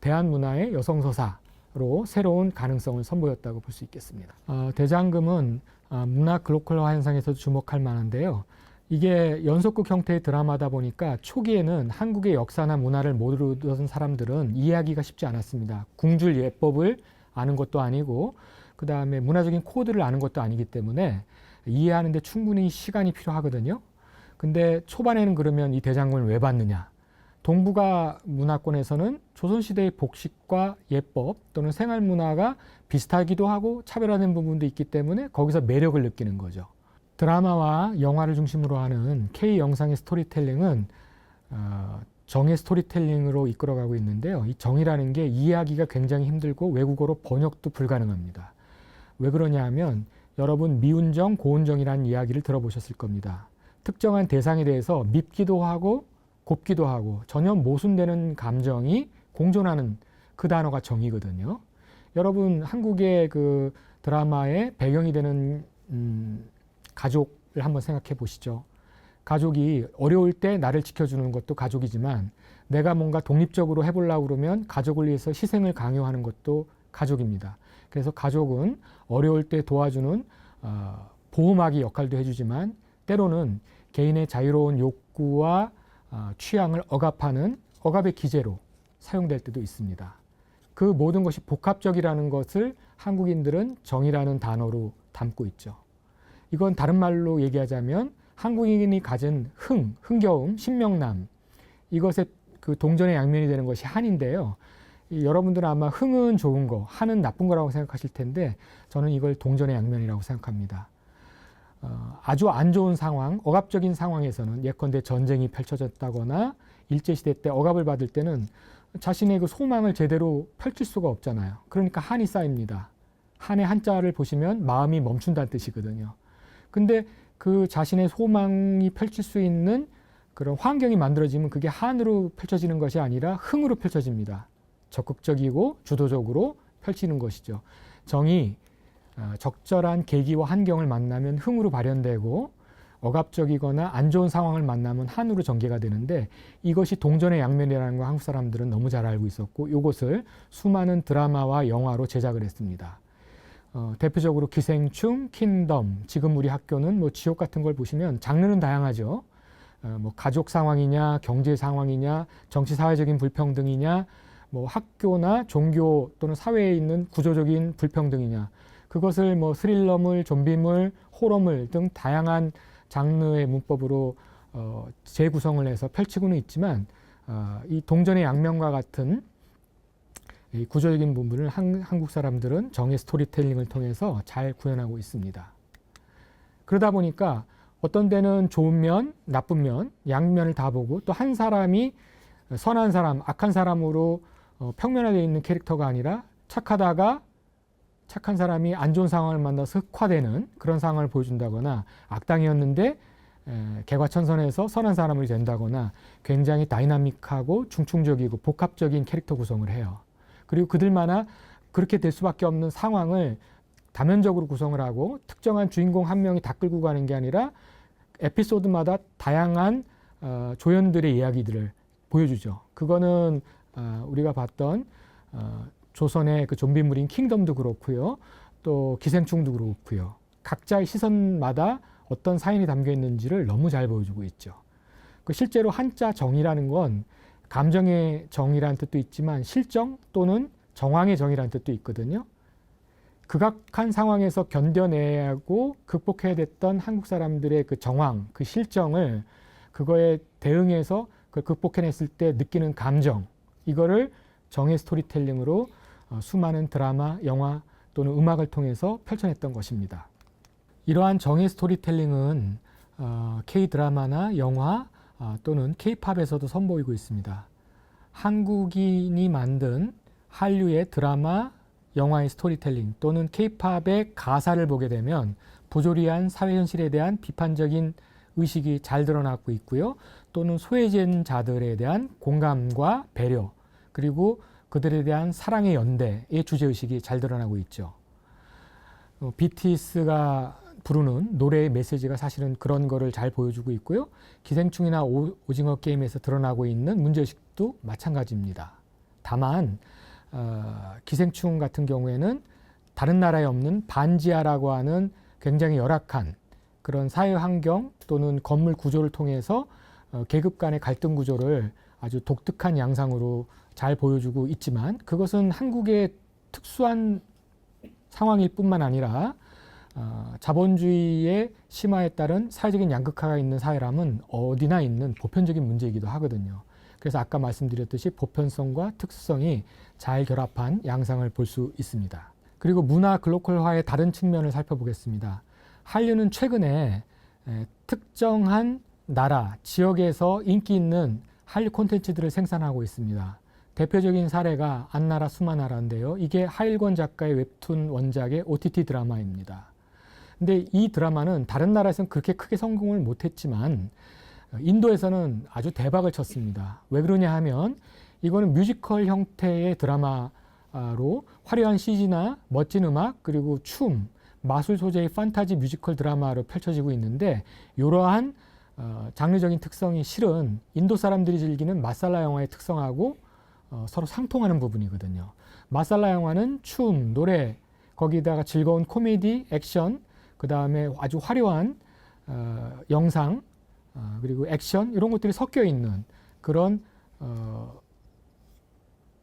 대한문화의 여성 서사로 새로운 가능성을 선보였다고 볼 수 있겠습니다. 대장금은 문화 글로컬화 현상에서도 주목할 만한데요. 이게 연속극 형태의 드라마다 보니까 초기에는 한국의 역사나 문화를 모르던 사람들은 이해하기가 쉽지 않았습니다. 궁줄 예법을 아는 것도 아니고 그 다음에 문화적인 코드를 아는 것도 아니기 때문에 이해하는데 충분히 시간이 필요하거든요. 근데 초반에는 그러면 이 대장금을 왜 봤느냐? 동북아 문화권에서는 조선시대의 복식과 예법 또는 생활문화가 비슷하기도 하고 차별화된 부분도 있기 때문에 거기서 매력을 느끼는 거죠. 드라마와 영화를 중심으로 하는 K 영상의 스토리텔링은 정의 스토리텔링으로 이끌어가고 있는데요. 이 정의라는 게 이해하기가 굉장히 힘들고 외국어로 번역도 불가능합니다. 왜 그러냐 하면 여러분 미운정, 고운정이라는 이야기를 들어보셨을 겁니다. 특정한 대상에 대해서 밉기도 하고 곱기도 하고 전혀 모순되는 감정이 공존하는 그 단어가 정의거든요. 여러분 한국의 그 드라마의 배경이 되는 가족을 한번 생각해 보시죠. 가족이 어려울 때 나를 지켜주는 것도 가족이지만 내가 뭔가 독립적으로 해보려고 그러면 가족을 위해서 희생을 강요하는 것도 가족입니다. 그래서 가족은 어려울 때 도와주는 보호막이 역할도 해주지만 때로는 개인의 자유로운 욕구와 취향을 억압하는 억압의 기제로 사용될 때도 있습니다. 그 모든 것이 복합적이라는 것을 한국인들은 정의라는 단어로 담고 있죠. 이건 다른 말로 얘기하자면 한국인이 가진 흥겨움, 신명남 이것의 그 동전의 양면이 되는 것이 한인데요. 여러분들은 아마 흥은 좋은 거, 한은 나쁜 거라고 생각하실 텐데 저는 이걸 동전의 양면이라고 생각합니다. 아주 안 좋은 상황, 억압적인 상황에서는 예컨대 전쟁이 펼쳐졌다거나 일제시대 때 억압을 받을 때는 자신의 그 소망을 제대로 펼칠 수가 없잖아요. 그러니까 한이 쌓입니다. 한의 한자를 보시면 마음이 멈춘다는 뜻이거든요. 근데 그 자신의 소망이 펼칠 수 있는 그런 환경이 만들어지면 그게 한으로 펼쳐지는 것이 아니라 흥으로 펼쳐집니다. 적극적이고 주도적으로 펼치는 것이죠. 정이 적절한 계기와 환경을 만나면 흥으로 발현되고 억압적이거나 안 좋은 상황을 만나면 한으로 전개가 되는데 이것이 동전의 양면이라는 걸 한국 사람들은 너무 잘 알고 있었고 이것을 수많은 드라마와 영화로 제작을 했습니다. 대표적으로 기생충, 킹덤, 지금 우리 학교는 뭐 지옥 같은 걸 보시면 장르는 다양하죠. 뭐 가족 상황이냐, 경제 상황이냐, 정치 사회적인 불평등이냐, 뭐 학교나 종교 또는 사회에 있는 구조적인 불평등이냐, 그것을 뭐 스릴러물, 좀비물, 호러물 등 다양한 장르의 문법으로 재구성을 해서 펼치고는 있지만 이 동전의 양면과 같은 이 구조적인 부분을 한국 사람들은 정의 스토리텔링을 통해서 잘 구현하고 있습니다. 그러다 보니까 어떤 데는 좋은 면, 나쁜 면, 양면을 다 보고 또 한 사람이 선한 사람, 악한 사람으로 평면화되어 있는 캐릭터가 아니라 착하다가 착한 사람이 안 좋은 상황을 만나서 흑화되는 그런 상황을 보여준다거나 악당이었는데 개과천선해서 선한 사람이 된다거나 굉장히 다이나믹하고 중충적이고 복합적인 캐릭터 구성을 해요. 그리고 그들마다 그렇게 될 수밖에 없는 상황을 다면적으로 구성을 하고 특정한 주인공 한 명이 다 끌고 가는 게 아니라 에피소드마다 다양한 조연들의 이야기들을 보여주죠. 그거는 우리가 봤던 조선의 그 좀비물인 킹덤도 그렇고요. 또 기생충도 그렇고요. 각자의 시선마다 어떤 사연이 담겨 있는지를 너무 잘 보여주고 있죠. 그 실제로 한자 정이라는 건 감정의 정이라는 뜻도 있지만 실정 또는 정황의 정이라는 뜻도 있거든요. 극악한 상황에서 견뎌내야 하고 극복해야 됐던 한국 사람들의 그 정황, 그 실정을 그거에 대응해서 그걸 극복해냈을 때 느끼는 감정, 이거를 정의 스토리텔링으로 수많은 드라마, 영화 또는 음악을 통해서 펼쳐냈던 것입니다. 이러한 정의 스토리텔링은 K-드라마나 영화 또는 K-팝에서도 선보이고 있습니다. 한국인이 만든 한류의 드라마, 영화의 스토리텔링 또는 K-팝의 가사를 보게 되면 부조리한 사회 현실에 대한 비판적인 의식이 잘 드러나고 있고요. 또는 소외진자들에 대한 공감과 배려, 그리고 그들에 대한 사랑의 연대의 주제의식이 잘 드러나고 있죠. BTS가 부르는 노래의 메시지가 사실은 그런 거를 잘 보여주고 있고요. 기생충이나 오징어 게임에서 드러나고 있는 문제의식도 마찬가지입니다. 다만 기생충 같은 경우에는 다른 나라에 없는 반지하라고 하는 굉장히 열악한 그런 사회 환경 또는 건물 구조를 통해서 계급 간의 갈등 구조를 아주 독특한 양상으로 잘 보여주고 있지만 그것은 한국의 특수한 상황일 뿐만 아니라 자본주의의 심화에 따른 사회적인 양극화가 있는 사회라면 어디나 있는 보편적인 문제이기도 하거든요. 그래서 아까 말씀드렸듯이 보편성과 특수성이 잘 결합한 양상을 볼 수 있습니다. 그리고 문화 글로컬화의 다른 측면을 살펴보겠습니다. 한류는 최근에 특정한 나라, 지역에서 인기 있는 한류 콘텐츠들을 생산하고 있습니다. 대표적인 사례가 안나라 수마나라인데요. 이게 하일권 작가의 웹툰 원작의 OTT 드라마입니다. 근데 이 드라마는 다른 나라에서는 그렇게 크게 성공을 못했지만 인도에서는 아주 대박을 쳤습니다. 왜 그러냐 하면 이거는 뮤지컬 형태의 드라마로 화려한 CG나 멋진 음악 그리고 춤, 마술 소재의 판타지 뮤지컬 드라마로 펼쳐지고 있는데 이러한 장르적인 특성이 실은 인도 사람들이 즐기는 마살라 영화의 특성하고 서로 상통하는 부분이거든요. 마살라 영화는 춤, 노래, 거기다가 즐거운 코미디, 액션, 그 다음에 아주 화려한 영상, 그리고 액션 이런 것들이 섞여 있는 그런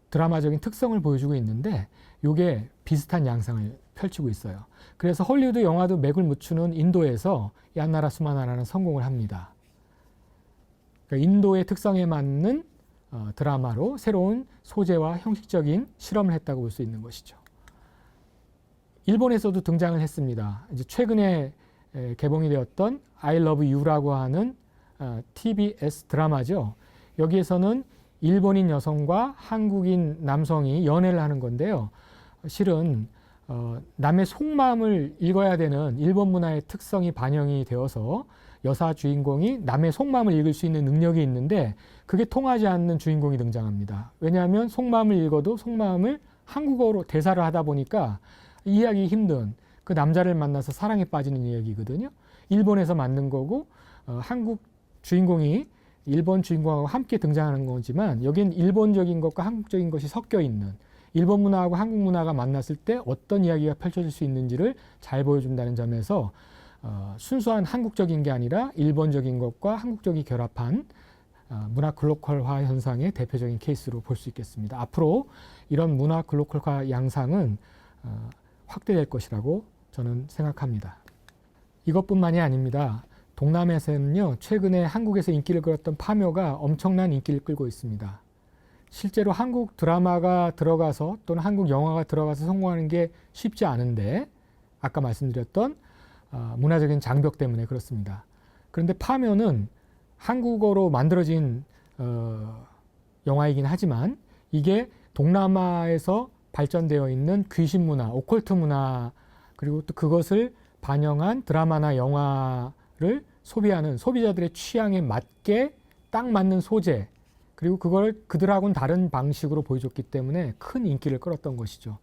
드라마적인 특성을 보여주고 있는데 이게 비슷한 양상을 펼치고 있어요. 그래서 헐리우드 영화도 맥을 묻히는 인도에서 얀나라 수마나라는 성공을 합니다. 그러니까 인도의 특성에 맞는 드라마로 새로운 소재와 형식적인 실험을 했다고 볼 수 있는 것이죠. 일본에서도 등장을 했습니다. 이제 최근에 개봉이 되었던 I Love You라고 하는 TBS 드라마죠. 여기에서는 일본인 여성과 한국인 남성이 연애를 하는 건데요. 실은 남의 속마음을 읽어야 되는 일본 문화의 특성이 반영이 되어서 여사 주인공이 남의 속마음을 읽을 수 있는 능력이 있는데 그게 통하지 않는 주인공이 등장합니다. 왜냐하면 속마음을 읽어도 속마음을 한국어로 대사를 하다 보니까 이해하기 힘든 그 남자를 만나서 사랑에 빠지는 이야기거든요. 일본에서 만든 거고 한국 주인공이 일본 주인공하고 함께 등장하는 거지만 여긴 일본적인 것과 한국적인 것이 섞여 있는 일본 문화하고 한국 문화가 만났을 때 어떤 이야기가 펼쳐질 수 있는지를 잘 보여준다는 점에서 순수한 한국적인 게 아니라 일본적인 것과 한국적이 결합한 문화 글로컬화 현상의 대표적인 케이스로 볼 수 있겠습니다. 앞으로 이런 문화 글로컬화 양상은 확대될 것이라고 저는 생각합니다. 이것뿐만이 아닙니다. 동남아시아에는요, 최근에 한국에서 인기를 끌었던 파묘가 엄청난 인기를 끌고 있습니다. 실제로 한국 드라마가 들어가서 또는 한국 영화가 들어가서 성공하는 게 쉽지 않은데 아까 말씀드렸던 문화적인 장벽 때문에 그렇습니다. 그런데 파묘는 한국어로 만들어진 영화이긴 하지만 이게 동남아에서 발전되어 있는 귀신 문화, 오컬트 문화 그리고 또 그것을 반영한 드라마나 영화를 소비하는 소비자들의 취향에 맞게 딱 맞는 소재 그리고 그걸 그들하고는 다른 방식으로 보여줬기 때문에 큰 인기를 끌었던 것이죠.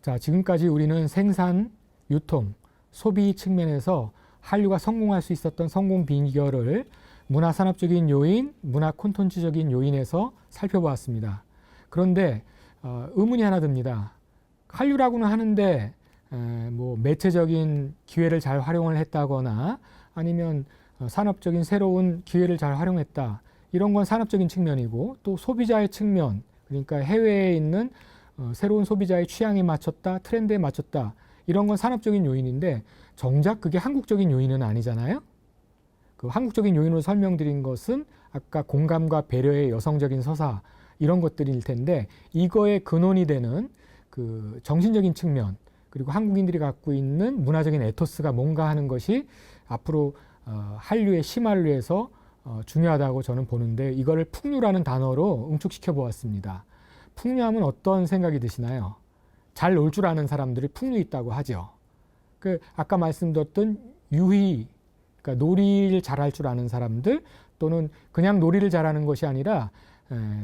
자, 지금까지 우리는 생산, 유통, 소비 측면에서 한류가 성공할 수 있었던 성공 비결을 문화산업적인 요인, 문화 콘텐츠적인 요인에서 살펴보았습니다. 그런데 의문이 하나 듭니다. 한류라고는 하는데 뭐 매체적인 기회를 잘 활용을 했다거나 아니면 산업적인 새로운 기회를 잘 활용했다. 이런 건 산업적인 측면이고 또 소비자의 측면, 그러니까 해외에 있는 새로운 소비자의 취향에 맞췄다, 트렌드에 맞췄다. 이런 건 산업적인 요인인데 정작 그게 한국적인 요인은 아니잖아요. 그 한국적인 요인으로 설명드린 것은 아까 공감과 배려의 여성적인 서사 이런 것들일 텐데 이거의 근원이 되는 그 정신적인 측면 그리고 한국인들이 갖고 있는 문화적인 에토스가 뭔가 하는 것이 앞으로 한류의 심화를 위해서 중요하다고 저는 보는데 이거를 풍류라는 단어로 응축시켜 보았습니다. 풍류하면 어떤 생각이 드시나요? 잘 놀 줄 아는 사람들이 풍류 있다고 하죠. 그 아까 말씀드렸던 유희, 그러니까 놀이를 잘할 줄 아는 사람들 또는 그냥 놀이를 잘하는 것이 아니라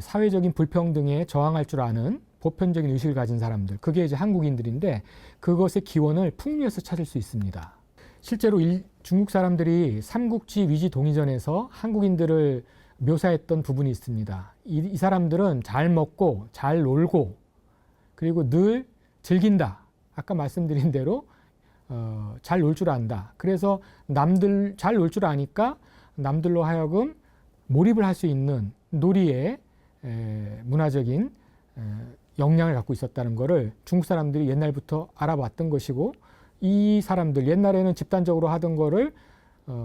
사회적인 불평등에 저항할 줄 아는 보편적인 의식을 가진 사람들, 그게 이제 한국인들인데 그것의 기원을 풍류에서 찾을 수 있습니다. 실제로 중국 사람들이 삼국지 위지 동의전에서 한국인들을 묘사했던 부분이 있습니다. 이 사람들은 잘 먹고 잘 놀고 그리고 늘 즐긴다. 아까 말씀드린 대로 잘 놀 줄 안다. 그래서 남들 잘 놀 줄 아니까 남들로 하여금 몰입을 할 수 있는 놀이에 문화적인 역량을 갖고 있었다는 것을 중국 사람들이 옛날부터 알아봤던 것이고 이 사람들 옛날에는 집단적으로 하던 거를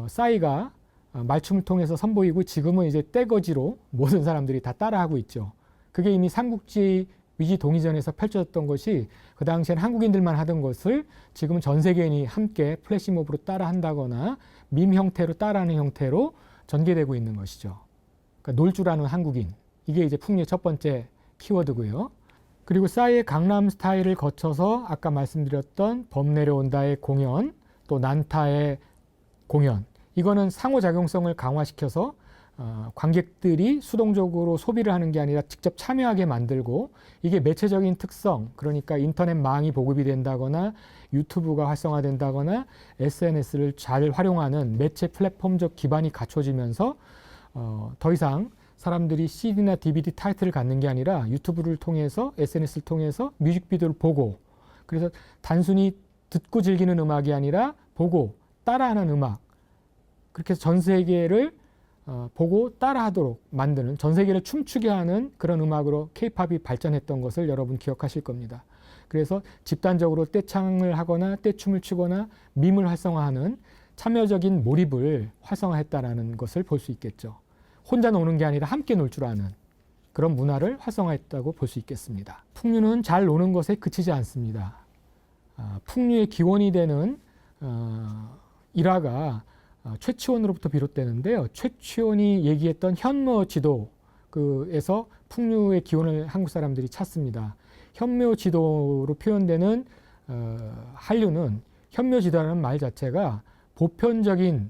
싸이가 말춤을 통해서 선보이고 지금은 이제 떼거지로 모든 사람들이 다 따라하고 있죠. 그게 이미 삼국지 위지 동의전에서 펼쳐졌던 것이 그 당시엔 한국인들만 하던 것을 지금은 전 세계인이 함께 플래시몹으로 따라한다거나 밈 형태로 따라하는 형태로 전개되고 있는 것이죠. 그러니까 놀 줄 아는 한국인. 이게 이제 풍류의 첫 번째 키워드고요. 그리고 싸이의 강남 스타일을 거쳐서 아까 말씀드렸던 범 내려온다의 공연, 또 난타의 공연. 이거는 상호작용성을 강화시켜서 관객들이 수동적으로 소비를 하는 게 아니라 직접 참여하게 만들고 이게 매체적인 특성, 그러니까 인터넷망이 보급이 된다거나 유튜브가 활성화된다거나 SNS를 잘 활용하는 매체 플랫폼적 기반이 갖춰지면서 더 이상 사람들이 CD나 DVD 타이틀을 갖는 게 아니라 유튜브를 통해서 SNS를 통해서 뮤직비디오를 보고 그래서 단순히 듣고 즐기는 음악이 아니라 보고 따라하는 음악 그렇게 해서 전 세계를 보고 따라하도록 만드는 전 세계를 춤추게 하는 그런 음악으로 K-팝이 발전했던 것을 여러분 기억하실 겁니다. 그래서 집단적으로 떼창을 하거나 떼춤을 추거나 밈을 활성화하는 참여적인 몰입을 활성화했다는 것을 볼 수 있겠죠. 혼자 노는 게 아니라 함께 놀 줄 아는 그런 문화를 활성화했다고 볼 수 있겠습니다. 풍류는 잘 노는 것에 그치지 않습니다. 풍류의 기원이 되는 일화가 최치원으로부터 비롯되는데요. 최치원이 얘기했던 현묘 지도에서 풍류의 기원을 한국 사람들이 찾습니다. 현묘 지도로 표현되는 한류는 현묘 지도라는 말 자체가 보편적인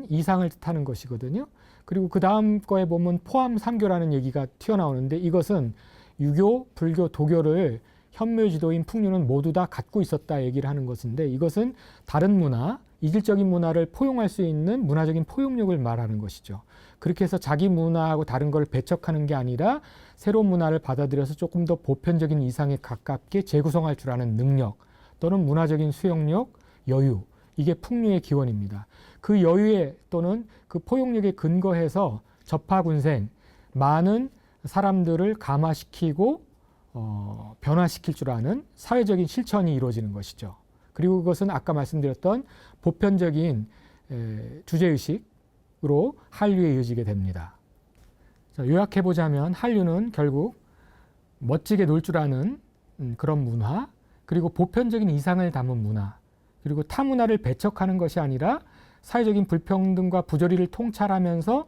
이상을 뜻하는 것이거든요. 그리고 그 다음 거에 보면 포함 삼교라는 얘기가 튀어나오는데 이것은 유교, 불교, 도교를 현묘 지도인 풍류는 모두 다 갖고 있었다 얘기를 하는 것인데 이것은 다른 문화, 이질적인 문화를 포용할 수 있는 문화적인 포용력을 말하는 것이죠. 그렇게 해서 자기 문화하고 다른 걸 배척하는 게 아니라 새로운 문화를 받아들여서 조금 더 보편적인 이상에 가깝게 재구성할 줄 아는 능력 또는 문화적인 수용력, 여유, 이게 풍류의 기원입니다. 그 여유에 또는 그 포용력에 근거해서 접하군생, 많은 사람들을 감화시키고 변화시킬 줄 아는 사회적인 실천이 이루어지는 것이죠. 그리고 그것은 아까 말씀드렸던 보편적인 주제의식으로 한류에 이어지게 됩니다. 자, 요약해보자면 한류는 결국 멋지게 놀 줄 아는 그런 문화, 그리고 보편적인 이상을 담은 문화, 그리고 타 문화를 배척하는 것이 아니라 사회적인 불평등과 부조리를 통찰하면서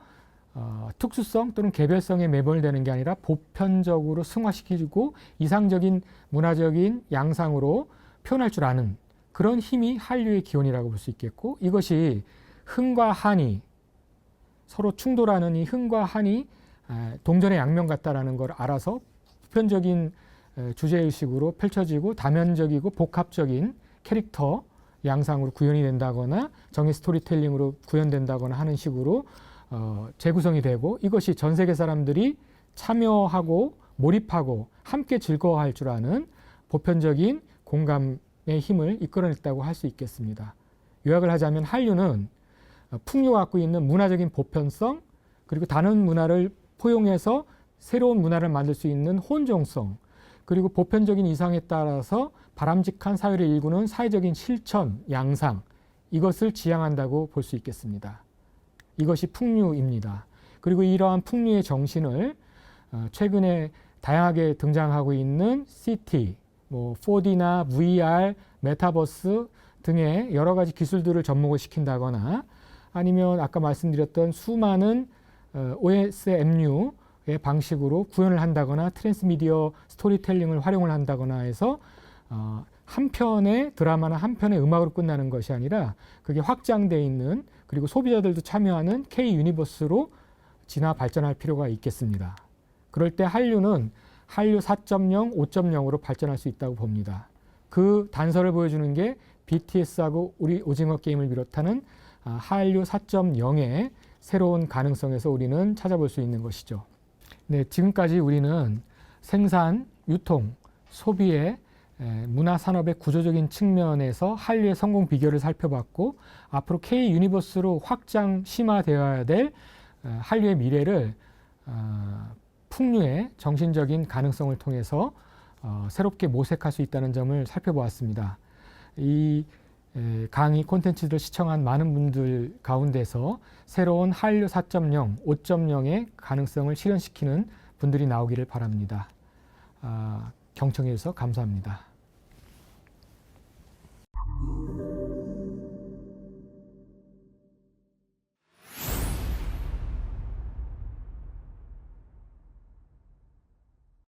특수성 또는 개별성에 매몰되는 게 아니라 보편적으로 승화시키고 이상적인 문화적인 양상으로 표현할 줄 아는 그런 힘이 한류의 기원이라고 볼 수 있겠고, 이것이 흥과 한이 서로 충돌하는 이 흥과 한이 동전의 양면 같다라는 걸 알아서 보편적인 주제의식으로 펼쳐지고 다면적이고 복합적인 캐릭터 양상으로 구현이 된다거나 정의 스토리텔링으로 구현된다거나 하는 식으로 재구성이 되고, 이것이 전 세계 사람들이 참여하고 몰입하고 함께 즐거워할 줄 아는 보편적인 공감의 힘을 이끌어냈다고 할 수 있겠습니다. 요약을 하자면 한류는 풍류가 갖고 있는 문화적인 보편성, 그리고 다른 문화를 포용해서 새로운 문화를 만들 수 있는 혼종성, 그리고 보편적인 이상에 따라서 바람직한 사회를 일구는 사회적인 실천, 양상, 이것을 지향한다고 볼 수 있겠습니다. 이것이 풍류입니다. 그리고 이러한 풍류의 정신을 최근에 다양하게 등장하고 있는 CT, 4D나 VR, 메타버스 등의 여러 가지 기술들을 접목을 시킨다거나, 아니면 아까 말씀드렸던 수많은 OSMU의 방식으로 구현을 한다거나 트랜스미디어 스토리텔링을 활용을 한다거나 해서 한 편의 드라마나 한 편의 음악으로 끝나는 것이 아니라 그게 확장되어 있는, 그리고 소비자들도 참여하는 K-유니버스로 진화 발전할 필요가 있겠습니다. 그럴 때 한류는 한류 4.0, 5.0으로 발전할 수 있다고 봅니다. 그 단서를 보여주는 게 BTS하고 우리 오징어 게임을 비롯하는 한류 4.0의 새로운 가능성에서 우리는 찾아볼 수 있는 것이죠. 네, 지금까지 우리는 생산, 유통, 소비의 문화산업의 구조적인 측면에서 한류의 성공 비결을 살펴봤고, 앞으로 K-유니버스로 확장 심화되어야 될 한류의 미래를 풍류의 정신적인 가능성을 통해서 새롭게 모색할 수 있다는 점을 살펴보았습니다. 이 강의 콘텐츠를 시청한 많은 분들 가운데서 새로운 한류 4.0, 5.0의 가능성을 실현시키는 분들이 나오기를 바랍니다. 경청해 주셔서 감사합니다.